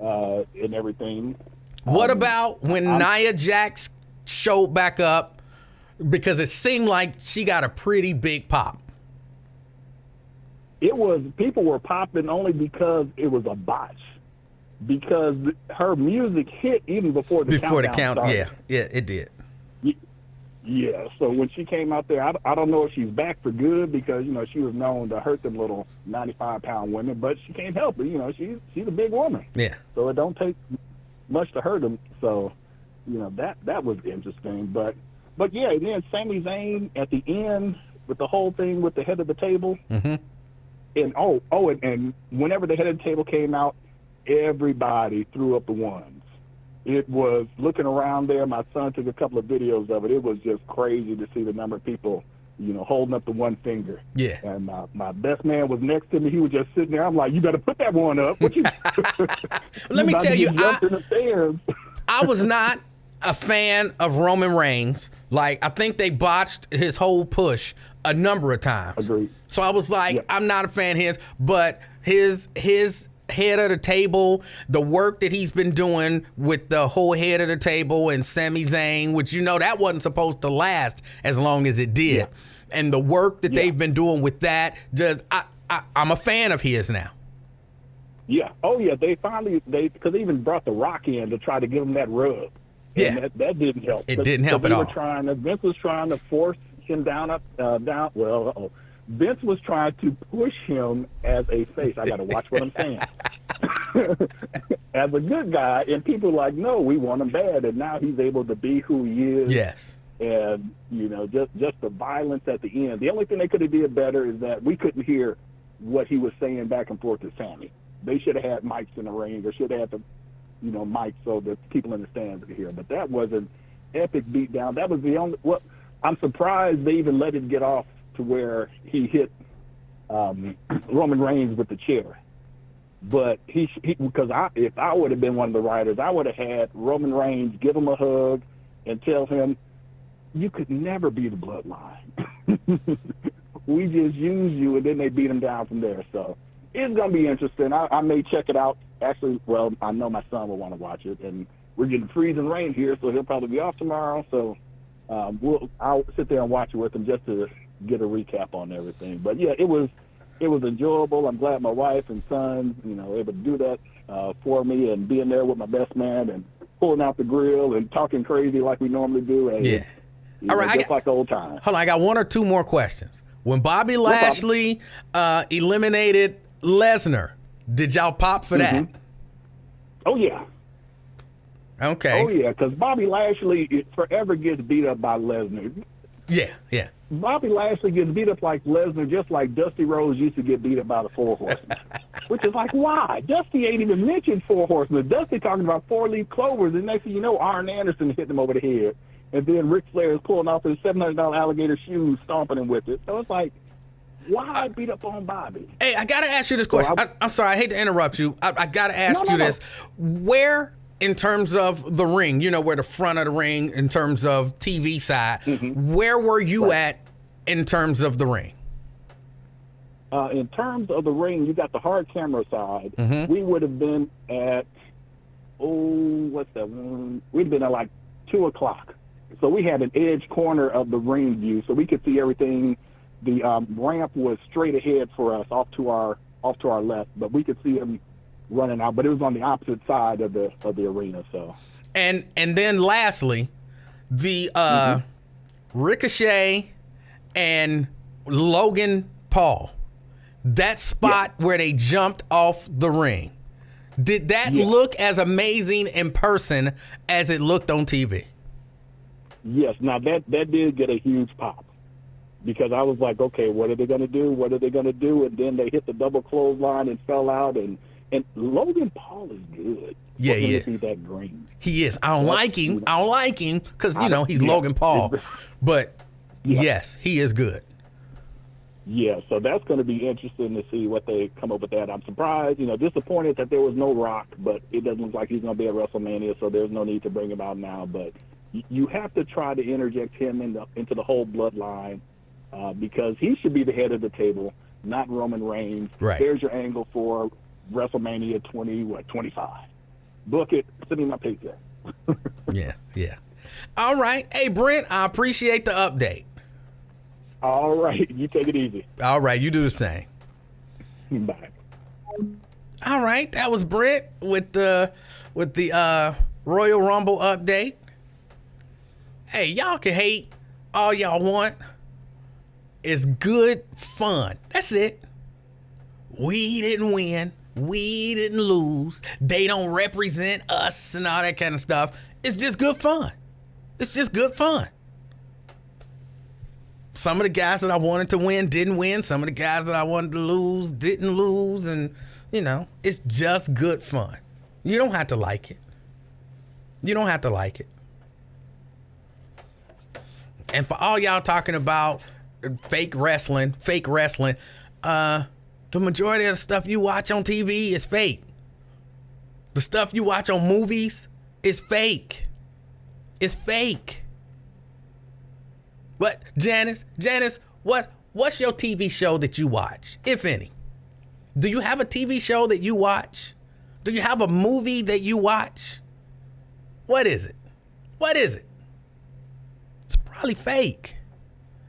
and everything. What about when Nia Jax showed back up? Because it seemed like she got a pretty big pop. People were popping only because it was a botch. Because her music hit even before the countdown started. Yeah, it did. Yeah, so when she came out there, I don't know if she's back for good because, she was known to hurt them little 95-pound women, but she can't help it. She's a big woman. Yeah. So it don't take much to hurt them. So, that was interesting. But yeah, and then Sami Zayn at the end with the whole thing with the head of the table. Mm-hmm. And and whenever the head of the table came out, everybody threw up the ones. It was looking around there. My son took a couple of videos of it. It was just crazy to see the number of people, holding up the one finger. Yeah. And my best man was next to me. He was just sitting there. I'm like, you better put that one up. What you? Let me tell you, I was not a fan of Roman Reigns. Like, I think they botched his whole push a number of times. Agreed. So I was like, I'm not a fan of his, but his head of the table, the work that he's been doing with the whole head of the table and Sami Zayn, which that wasn't supposed to last as long as it did. Yeah. And the work that they've been doing with that, I'm a fan of his now. Yeah. Oh yeah. Because they even brought The Rock in to try to give him that rub. Yeah. And that didn't help. It didn't help at all. Vince was trying to force him down. Vince was trying to push him as a face. I got to watch what I'm saying. As a good guy, and people were like, no, we want him bad, and now he's able to be who he is. Yes. And just the violence at the end. The only thing they could have did better is that we couldn't hear what he was saying back and forth to Sammy. They should have had mics in the ring, or should have had the mics so that people in the stands could hear. But that was an epic beatdown. That was the only. Well, I'm surprised they even let it get off to where he hit Roman Reigns with the chair. But because if I would have been one of the writers, I would have had Roman Reigns give him a hug and tell him, you could never be the bloodline. We just use you, and then they beat him down from there. So it's going to be interesting. I may check it out. Actually, well, I know my son will want to watch it, and we're getting freezing rain here, so he'll probably be off tomorrow. So I'll sit there and watch it with him just to get a recap on everything. But yeah, it was enjoyable. I'm glad my wife and son, able to do that for me, and being there with my best man and pulling out the grill and talking crazy like we normally do. And yeah. All right, just like old times. Hold on, I got one or two more questions. When Bobby Lashley eliminated Lesnar, did y'all pop for that? Oh yeah. Okay. Oh yeah, because Bobby Lashley forever gets beat up by Lesnar. Yeah. Bobby Lashley gets beat up like Lesnar, just like Dusty Rhodes used to get beat up by the Four Horsemen. Which is like, why? Dusty ain't even mentioned Four Horsemen. Dusty talking about four-leaf clovers, and next thing you know, Arn Anderson hit him over the head. And then Ric Flair is pulling off his $700 alligator shoes, stomping him with it. So it's like, why beat up on Bobby? Hey, I got to ask you this question. I'm sorry, I hate to interrupt you. I got to ask you this. Where, in terms of the ring, where the front of the ring, in terms of TV side, where were you at in terms of the ring? In terms of the ring, you got the hard camera side. We would have been at, what's that one? We'd have been at like 2 o'clock. So we had an edge corner of the ring view, so we could see everything. The ramp was straight ahead for us, off to our left, but we could see them running out. But it was on the opposite side of the arena. So, and then lastly, the Ricochet and Logan Paul, that spot where they jumped off the ring. Did that Yeah. look as amazing in person as it looked on TV? Yes. Now that did get a huge pop because I was like, okay, what are they going to do? What are they going to do? And then they hit the double clothesline and fell out. And Logan Paul is good. Yeah, for he him is. to be that green. He is. I don't like him because, he's Yeah. Logan Paul. But, Yeah. yes, he is good. Yeah, so that's going to be interesting to see what they come up with that. I'm surprised, disappointed that there was no Rock, but it doesn't look like he's going to be at WrestleMania, so there's no need to bring him out now. But you have to try to interject him into the whole bloodline because he should be the head of the table, not Roman Reigns. Right. There's your angle for WrestleMania 25. Book it. Send me my paycheck. Yeah. All right. Hey, Brent, I appreciate the update. All right, you take it easy. All right, you do the same. Bye. All right, that was Brent with the Royal Rumble update. Hey, y'all can hate all y'all want. It's good fun. That's it. We didn't win. We didn't lose. They don't represent us and all that kind of stuff. It's just good fun. It's just good fun. Some of the guys that I wanted to win didn't win. Some of the guys that I wanted to lose didn't lose. And, it's just good fun. You don't have to like it. You don't have to like it. And for all y'all talking about fake wrestling, the majority of the stuff you watch on TV is fake. The stuff you watch on movies is fake. It's fake. But Janice, what's your TV show that you watch, if any? Do you have a TV show that you watch? Do you have a movie that you watch? What is it? What is it? It's probably fake.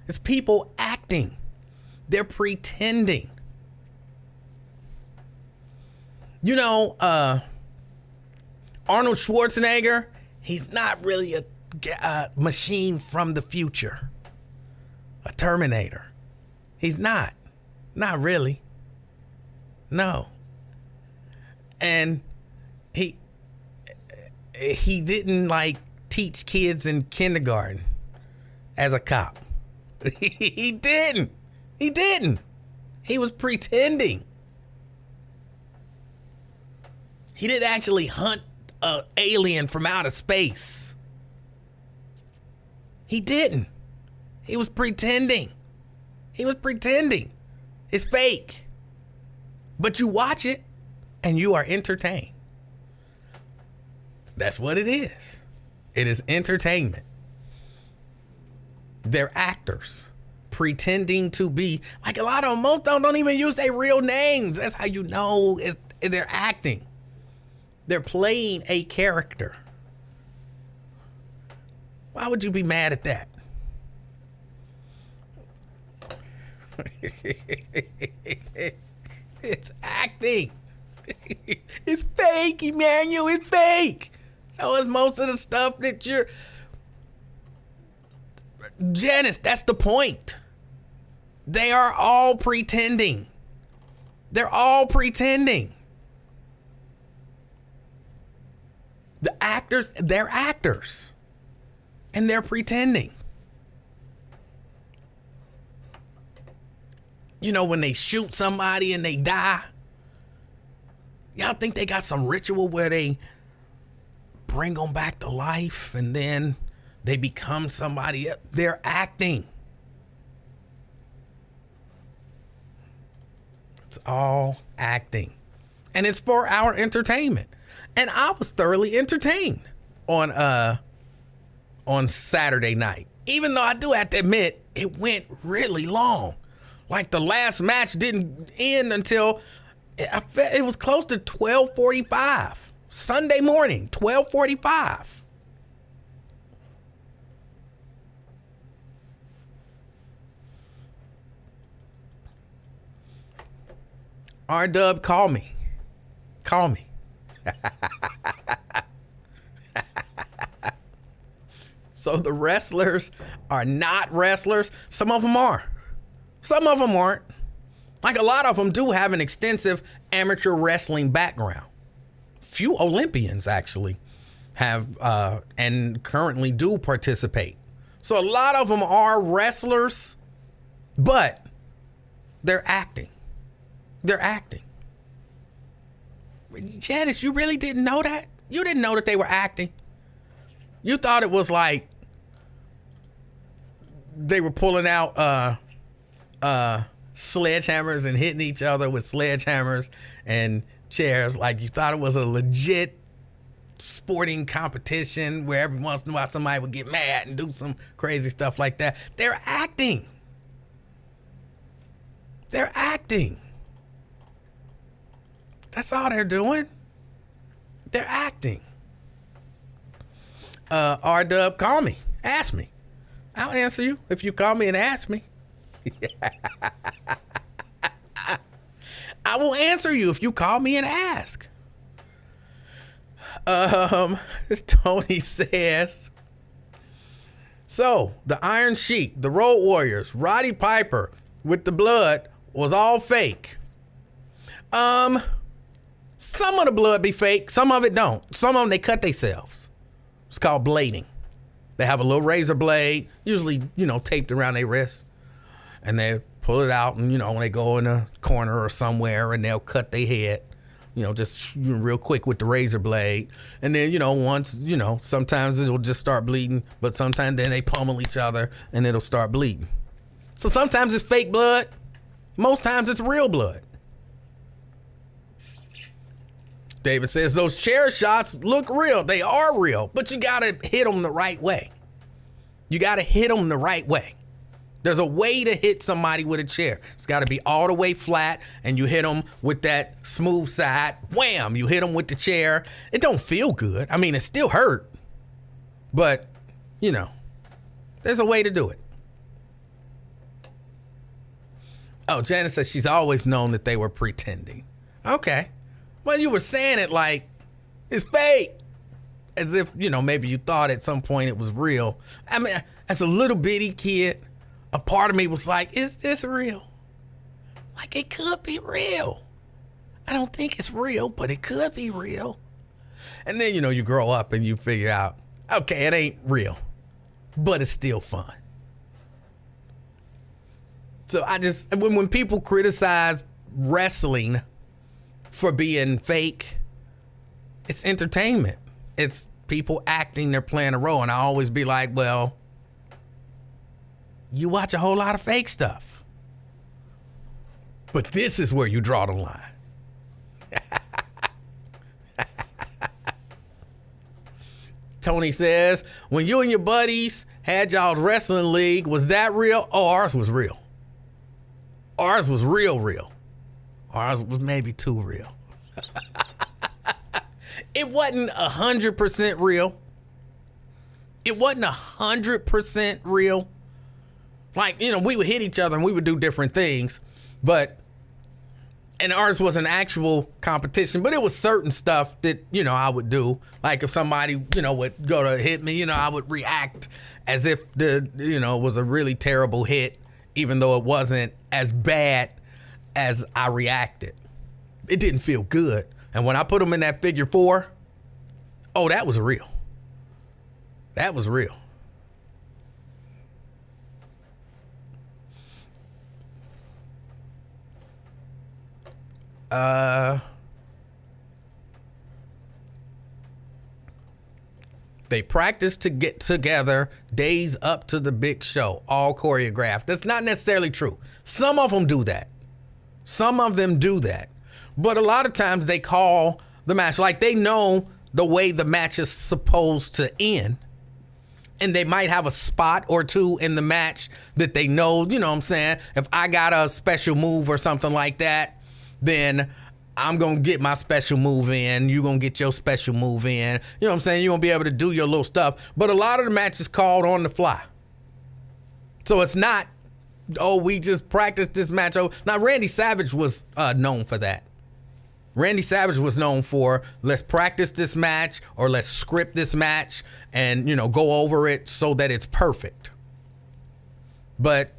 It's people acting. They're pretending. Arnold Schwarzenegger, he's not really a machine from the future. A Terminator. He's not. Not really. No. And he didn't teach kids in kindergarten as a cop. He didn't. He was pretending. He didn't actually hunt an alien from outer space. He didn't. He was pretending. It's fake. But you watch it and you are entertained. That's what it is. It is entertainment. They're actors pretending to be, a lot of them, most of them don't even use their real names. That's how you know they're acting. They're playing a character. Why would you be mad at that? It's acting. It's fake, Emanuel. It's fake. So is most of the stuff that you're... Janice, that's the point. They are all pretending. They're all pretending. The actors, they're actors. And they're pretending. When they shoot somebody and they die, y'all think they got some ritual where they bring them back to life and then they become somebody else? They're acting. It's all acting. And it's for our entertainment. And I was thoroughly entertained on Saturday night. Even though I do have to admit, it went really long. The last match didn't end until it was close to 12:45. Sunday morning, 12:45. R-Dub, call me. So the wrestlers are not wrestlers. Some of them are. Some of them aren't. A lot of them do have an extensive amateur wrestling background. few Olympians actually have and currently do participate. So a lot of them are wrestlers, but they're acting. They're acting. Janice, you really didn't know that? You didn't know that they were acting? You thought it was like they were pulling out sledgehammers and hitting each other with sledgehammers and chairs. Like you thought it was a legit sporting competition where every once in a while somebody would get mad and do some crazy stuff like that. They're acting. They're acting. That's all they're doing. They're acting. R-Dub, call me. Ask me. I'll answer you if you call me and ask me. I will answer you if you call me and ask. Tony says, so the Iron Sheik, the Road Warriors, Roddy Piper with the blood was all fake. Some of the blood be fake, some of it don't. Some of them they cut themselves. It's called blading. They have a little razor blade, usually, taped around their wrist, and they pull it out, and when they go in a corner or somewhere, and they'll cut their head, just real quick with the razor blade. And then, once, sometimes it'll just start bleeding, but sometimes then they pummel each other and it'll start bleeding. So sometimes it's fake blood. Most times it's real blood. David says those chair shots look real. They are real, but you got to hit them the right way. You got to hit them the right way. There's a way to hit somebody with a chair. It's got to be all the way flat, and you hit them with that smooth side. Wham! You hit them with the chair. It don't feel good. I mean, it still hurt, but, there's a way to do it. Oh, Janice says she's always known that they were pretending. Okay. Well, you were saying it like it's fake. As if, maybe you thought at some point it was real. I mean, as a little bitty kid, a part of me was like, is this real? Like, it could be real. I don't think it's real, but it could be real. And then, you grow up and you figure out, okay, it ain't real, but it's still fun. So when people criticize wrestling for being fake, it's entertainment. It's people acting they're playing a role. And I always be like, well, you watch a whole lot of fake stuff. But this is where you draw the line. Tony says, when you and your buddies had y'all's wrestling league, was that real? Oh, ours was real. Ours was real. Ours was maybe too real. It wasn't 100% real. It wasn't 100% real. Like, we would hit each other and we would do different things, and ours was an actual competition, but it was certain stuff that, I would do. Like if somebody, would go to hit me, I would react as if was a really terrible hit, even though it wasn't as bad as I reacted. It didn't feel good. And when I put them in that figure 4, oh, that was real. That was real. They practice to get together days up to the big show, all choreographed. That's not necessarily true. Some of them do that. But a lot of times they call the match, like they know the way the match is supposed to end. And they might have a spot or two in the match that they know, what I'm saying? If I got a special move or something like that, then I'm going to get my special move in. You're going to get your special move in. You know what I'm saying? You're going to be able to do your little stuff. But a lot of the matches called on the fly. So it's not, we just practiced this match. Now, Randy Savage was known for that. Randy Savage was known for, let's practice this match or let's script this match and, go over it so that it's perfect. But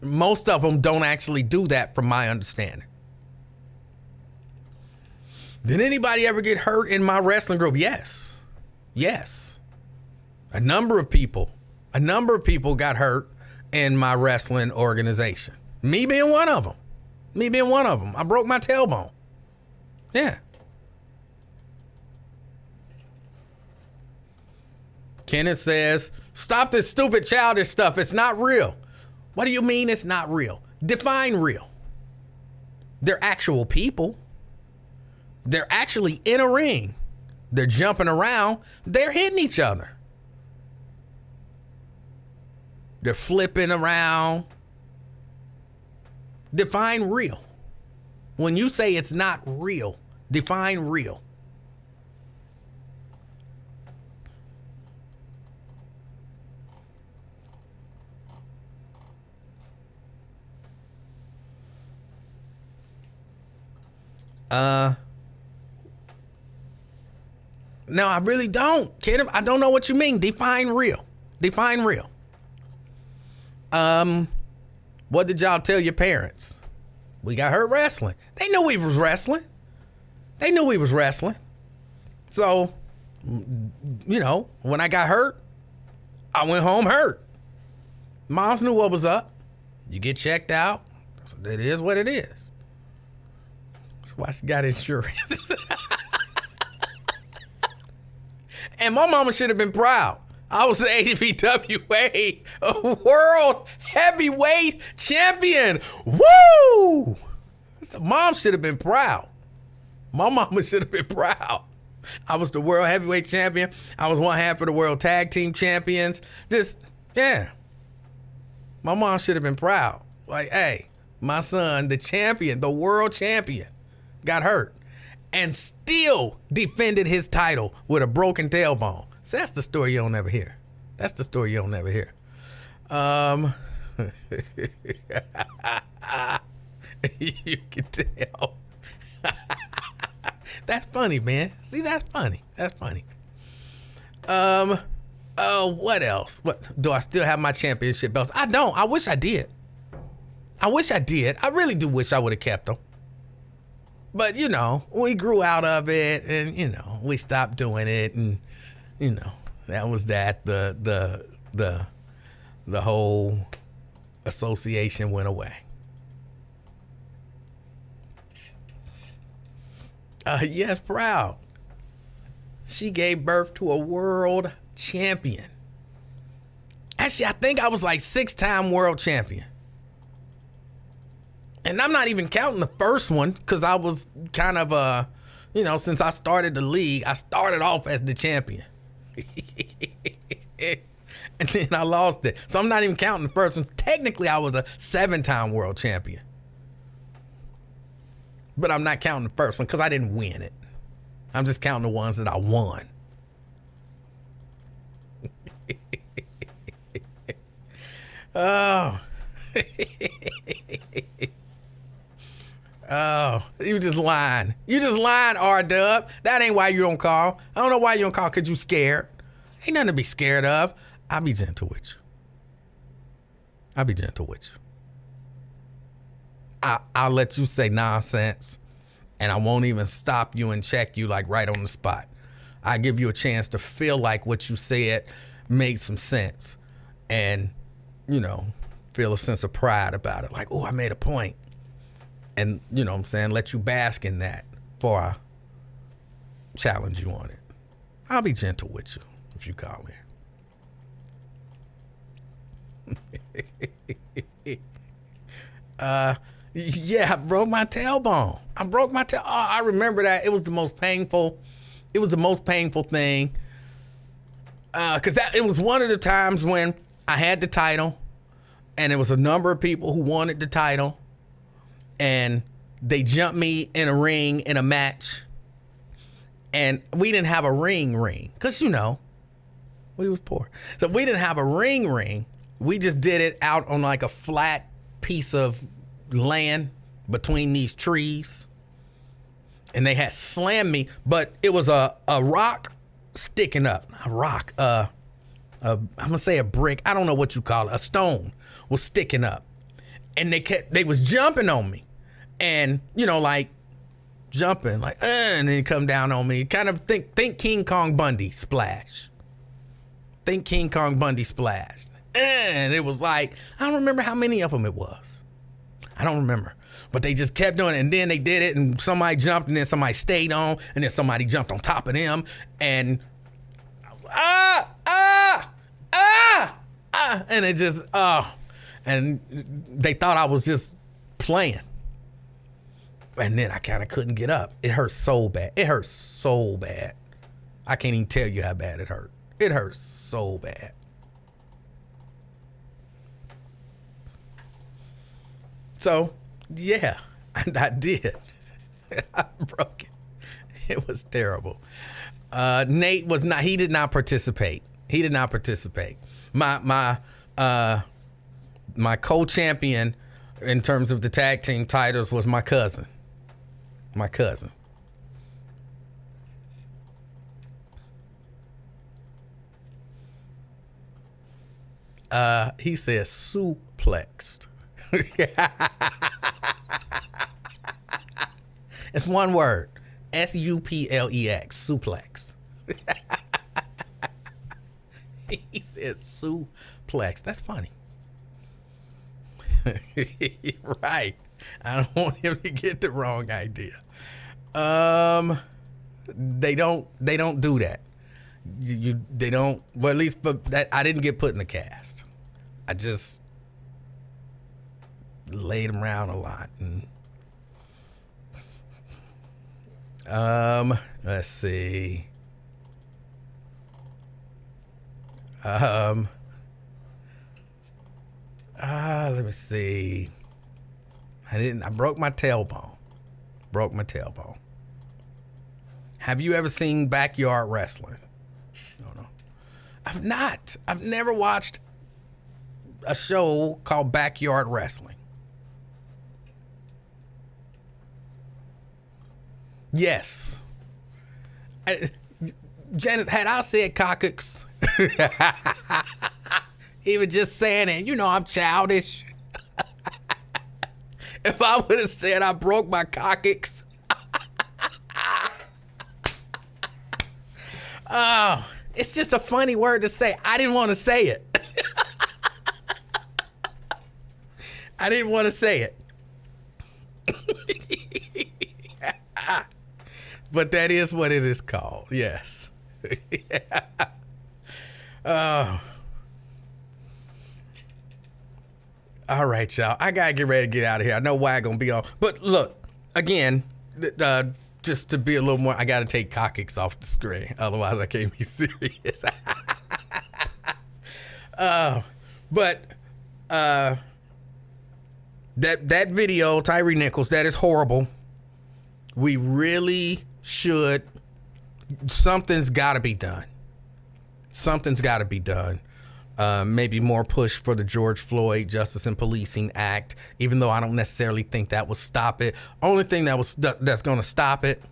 most of them don't actually do that from my understanding. Did anybody ever get hurt in my wrestling group? Yes. Yes. A number of people got hurt in my wrestling organization. Me being one of them. I broke my tailbone. Yeah. Kenneth says, stop this stupid childish stuff. It's not real. What do you mean it's not real? Define real. They're actual people. They're actually in a ring. They're jumping around. They're hitting each other. They're flipping around. Define real. When you say it's not real, define real. No, I really don't. Kid, I don't know what you mean. Define real. Define real. What did y'all tell your parents? We got hurt wrestling. They knew we was wrestling. So, you know, when I got hurt, I went home hurt. Moms knew what was up. You get checked out. So it is what it is. That's why she got insurance. And my mama should have been proud. I was the ADPWA World Heavyweight Champion. Woo! Mom should have been proud. My mama should have been proud. I was the World Heavyweight Champion. I was one half of the World Tag Team Champions. Yeah. My mom should have been proud. Like, hey, my son, the champion, the world champion, got hurt and still defended his title with a broken tailbone. So that's the story you don't ever hear. You can tell. That's funny, man. See, that's funny. What else? What do I still have my championship belts? I don't. I wish I did. I really do wish I would have kept them. But, you know, we grew out of it and, you know, we stopped doing it and, you know, that was that. The whole association went away. Yes, proud. She gave birth to a world champion. Actually, I think I was like 6-time world champion. And I'm not even counting the first one because I was kind of, you know, since I started the league, I started off as the champion. And then I lost it. So I'm not even counting the first one. Technically, I was a 7-time world champion. But I'm not counting the first one because I didn't win it. I'm just counting the ones that I won. Oh. Oh, you just lying. R-Dub. That ain't why you don't call. I don't know why you don't call, because you scared. Ain't nothing to be scared of. I'll be gentle with you. I'll let you say nonsense, and I won't even stop you and check you like right on the spot. I give you a chance to feel like what you said made some sense and, you know, feel a sense of pride about it. Like, oh, I made a point. And, you know what I'm saying, let you bask in that before I challenge you on it. I'll be gentle with you if you call in. Yeah, I broke my tailbone. Oh, I remember that. It was the most painful thing. Because it was one of the times when I had the title and there was a number of people who wanted the title. And they jumped me in a ring in a match. And we didn't have a ring. Because, you know, we was poor. So we didn't have a ring. We just did it out on like a flat piece of land between these trees. And they had slammed me. But it was a rock sticking up. A rock. I'm going to say a brick. I don't know what you call it. A stone was sticking up. And they was jumping on me. And, you know, like jumping like, and then he come down on me. Kind of think King Kong Bundy splash. Think King Kong Bundy splash. And it was like, I don't remember how many of them it was. I don't remember. But they just kept doing it, and then they did it, and somebody jumped, and then somebody stayed on, and then somebody jumped on top of them, and and it just, and they thought I was just playing. And then I kind of couldn't get up. It hurt so bad. It hurt so bad. I can't even tell you how bad it hurt. It hurt so bad. So, yeah, and I did. I broke it. It was terrible. Nate was not, he did not participate. He did not participate. My co-champion in terms of the tag team titles was my cousin. My cousin. He says suplexed. It's one word. S-U-P-L-E-X. Suplex. He says suplex. That's funny. Right. I don't want him to get the wrong idea. They don't do that. They don't. Well, at least for that, I didn't get put in the cast. I just laid him around a lot. And, let's see. Let me see. I broke my tailbone. Broke my tailbone. Have you ever seen Backyard Wrestling? No. I've not. I've never watched a show called Backyard Wrestling. Yes. Janice, had I said coccyx, even just saying it, you know I'm childish. If I would have said I broke my coccyx. Oh, it's just a funny word to say. I didn't want to say it. I didn't want to say it. But that is what it is called. Yes. All right, y'all. I got to get ready to get out of here. I know why I'm going to be on. But look, again, just to be a little more, I got to take coccyx off the screen. Otherwise, I can't be serious. But that video, Tyree Nichols, that is horrible. We really should. Something's got to be done. Something's got to be done. Maybe more push for the George Floyd Justice and Policing Act, even though I don't necessarily think that will stop it. Only thing that's going to stop it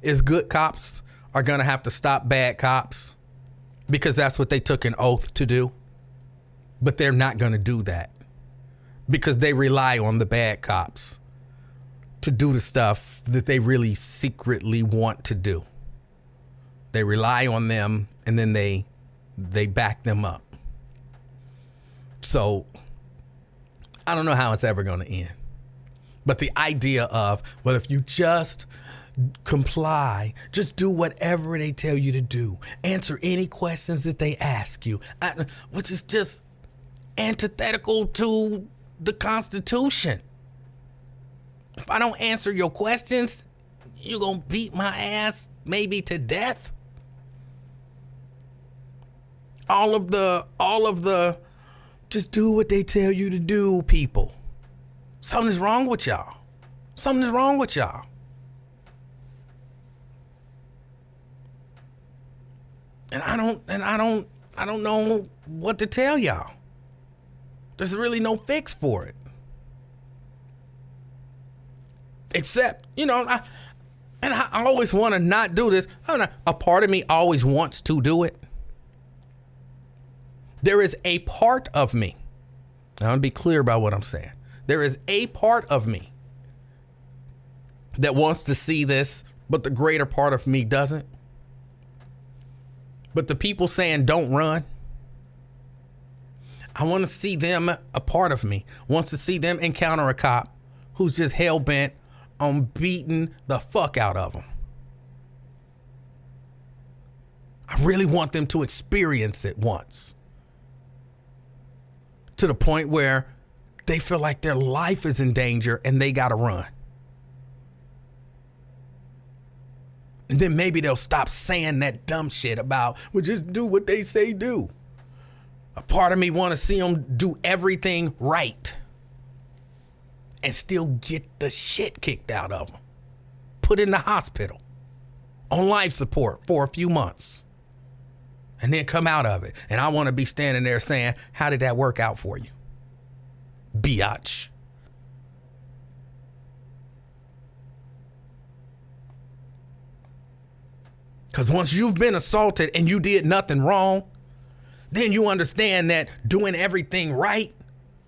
is good cops are going to have to stop bad cops, because that's what they took an oath to do. But they're not going to do that because they rely on the bad cops to do the stuff that they really secretly want to do. They rely on them, and then they back them up. So I don't know how it's ever going to end. But the idea of, well, if you just comply, just do whatever they tell you to do, answer any questions that they ask you, which is just antithetical to the Constitution. If I don't answer your questions, you're going to beat my ass maybe to death. All of the just do what they tell you to do, people. Something is wrong with y'all. Something is wrong with y'all. And I don't know what to tell y'all. There's really no fix for it. Except, I always want to not do this. A part of me always wants to do it. There is a part of me. I want to be clear about what I'm saying. There is a part of me that wants to see this, but the greater part of me doesn't. But the people saying don't run, I want to see them, a part of me wants to see them encounter a cop who's just hell-bent on beating the fuck out of them. I really want them to experience it once, to the point where they feel like their life is in danger and they gotta run. And then maybe they'll stop saying that dumb shit about, well, just do what they say do. A part of me want to see them do everything right and still get the shit kicked out of them. Put in the hospital on life support for a few months and then come out of it. And I want to be standing there saying, how did that work out for you, biatch? Because once you've been assaulted and you did nothing wrong, then you understand that doing everything right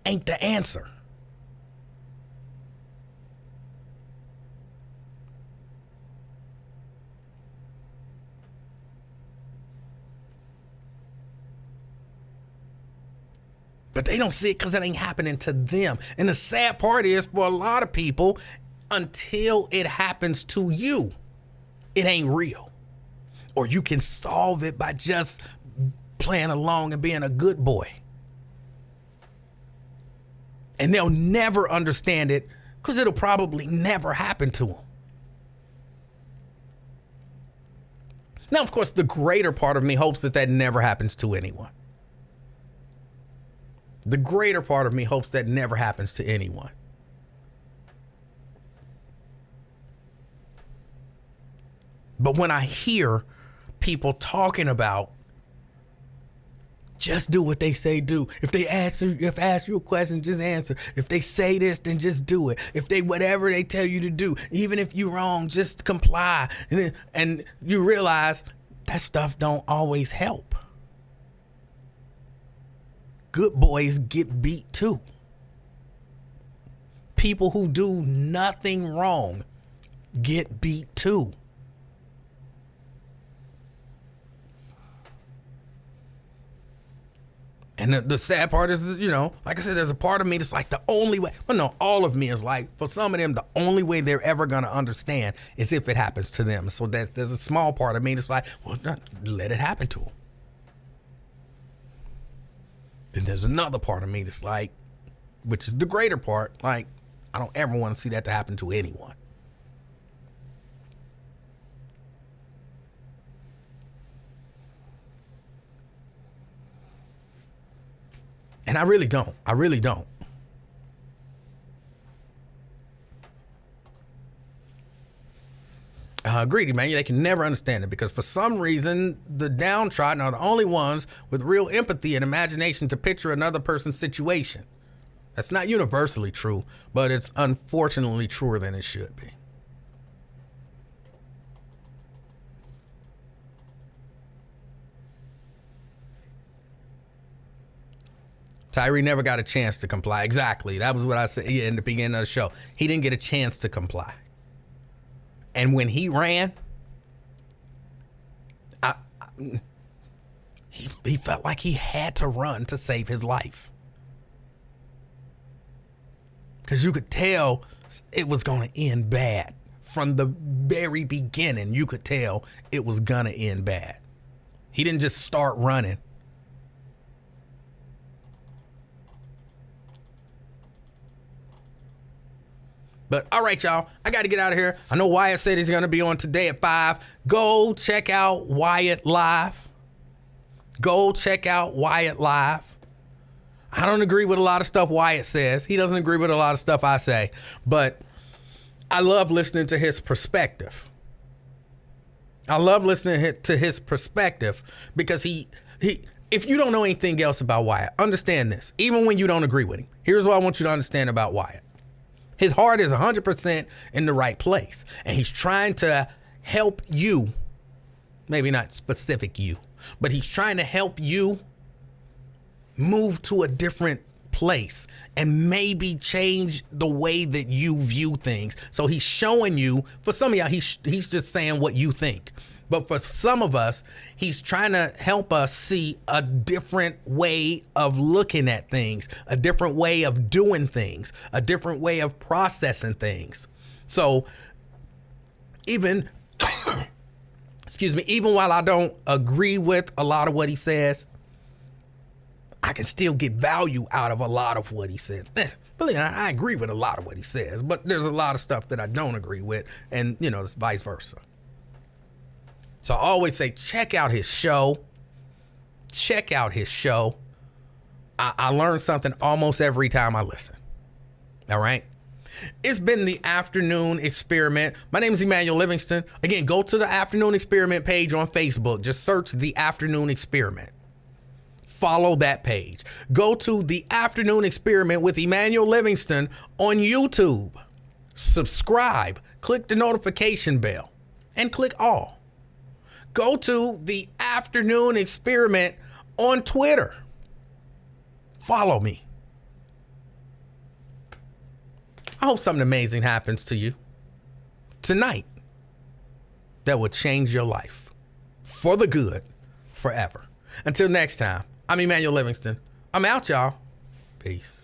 ain't the answer. But they don't see it because it ain't happening to them. And the sad part is, for a lot of people, until it happens to you, it ain't real. Or you can solve it by just playing along and being a good boy. And they'll never understand it because it'll probably never happen to them. Now, of course, the greater part of me hopes that that never happens to anyone. The greater part of me hopes that never happens to anyone. But when I hear people talking about just do what they say do. If they ask you a question, just answer. If they say this, then just do it. If they whatever they tell you to do, even if you're wrong, just comply. And you realize that stuff don't always help. Good boys get beat too. People who do nothing wrong get beat too. And the sad part is, like I said, there's a part of me that's like the only way. Well, no, all of me is like, for some of them, the only way they're ever going to understand is if it happens to them. So there's a small part of me that's like, well, let it happen to them. Then there's another part of me that's like, which is the greater part, like, I don't ever want to see that to happen to anyone. And I really don't. I really don't. Greedy, man. They can never understand it because for some reason, the downtrodden are the only ones with real empathy and imagination to picture another person's situation. That's not universally true, but it's unfortunately truer than it should be. Tyree never got a chance to comply. Exactly. That was what I said in the beginning of the show. He didn't get a chance to comply. And when he ran, he felt like he had to run to save his life. Because you could tell it was going to end bad. From the very beginning, you could tell it was going to end bad. He didn't just start running. But all right, y'all, I got to get out of here. I know Wyatt said he's going to be on today at 5. Go check out Wyatt Live. Go check out Wyatt Live. I don't agree with a lot of stuff Wyatt says. He doesn't agree with a lot of stuff I say. But I love listening to his perspective. I love listening to his perspective because he if you don't know anything else about Wyatt, understand this. Even when you don't agree with him, here's what I want you to understand about Wyatt. His heart is 100% in the right place. And he's trying to help you, maybe not specific you, but he's trying to help you move to a different place and maybe change the way that you view things. So he's showing you, for some of y'all, he's just saying what you think. But for some of us, he's trying to help us see a different way of looking at things, a different way of doing things, a different way of processing things. So even, excuse me, even while I don't agree with a lot of what he says, I can still get value out of a lot of what he says. Believe me, I agree with a lot of what he says, but there's a lot of stuff that I don't agree with, and it's vice versa. So I always say, check out his show. Check out his show. I learn something almost every time I listen. All right. It's been the Afternoon Experiment. My name is Emanuel Livingston. Again, go to the Afternoon Experiment page on Facebook. Just search the Afternoon Experiment. Follow that page. Go to the Afternoon Experiment with Emanuel Livingston on YouTube. Subscribe. Click the notification bell and click all. Go to the Afternoon Experiment on Twitter. Follow me. I hope something amazing happens to you tonight that will change your life for the good forever. Until next time, I'm Emanuel Livingston. I'm out, y'all. Peace.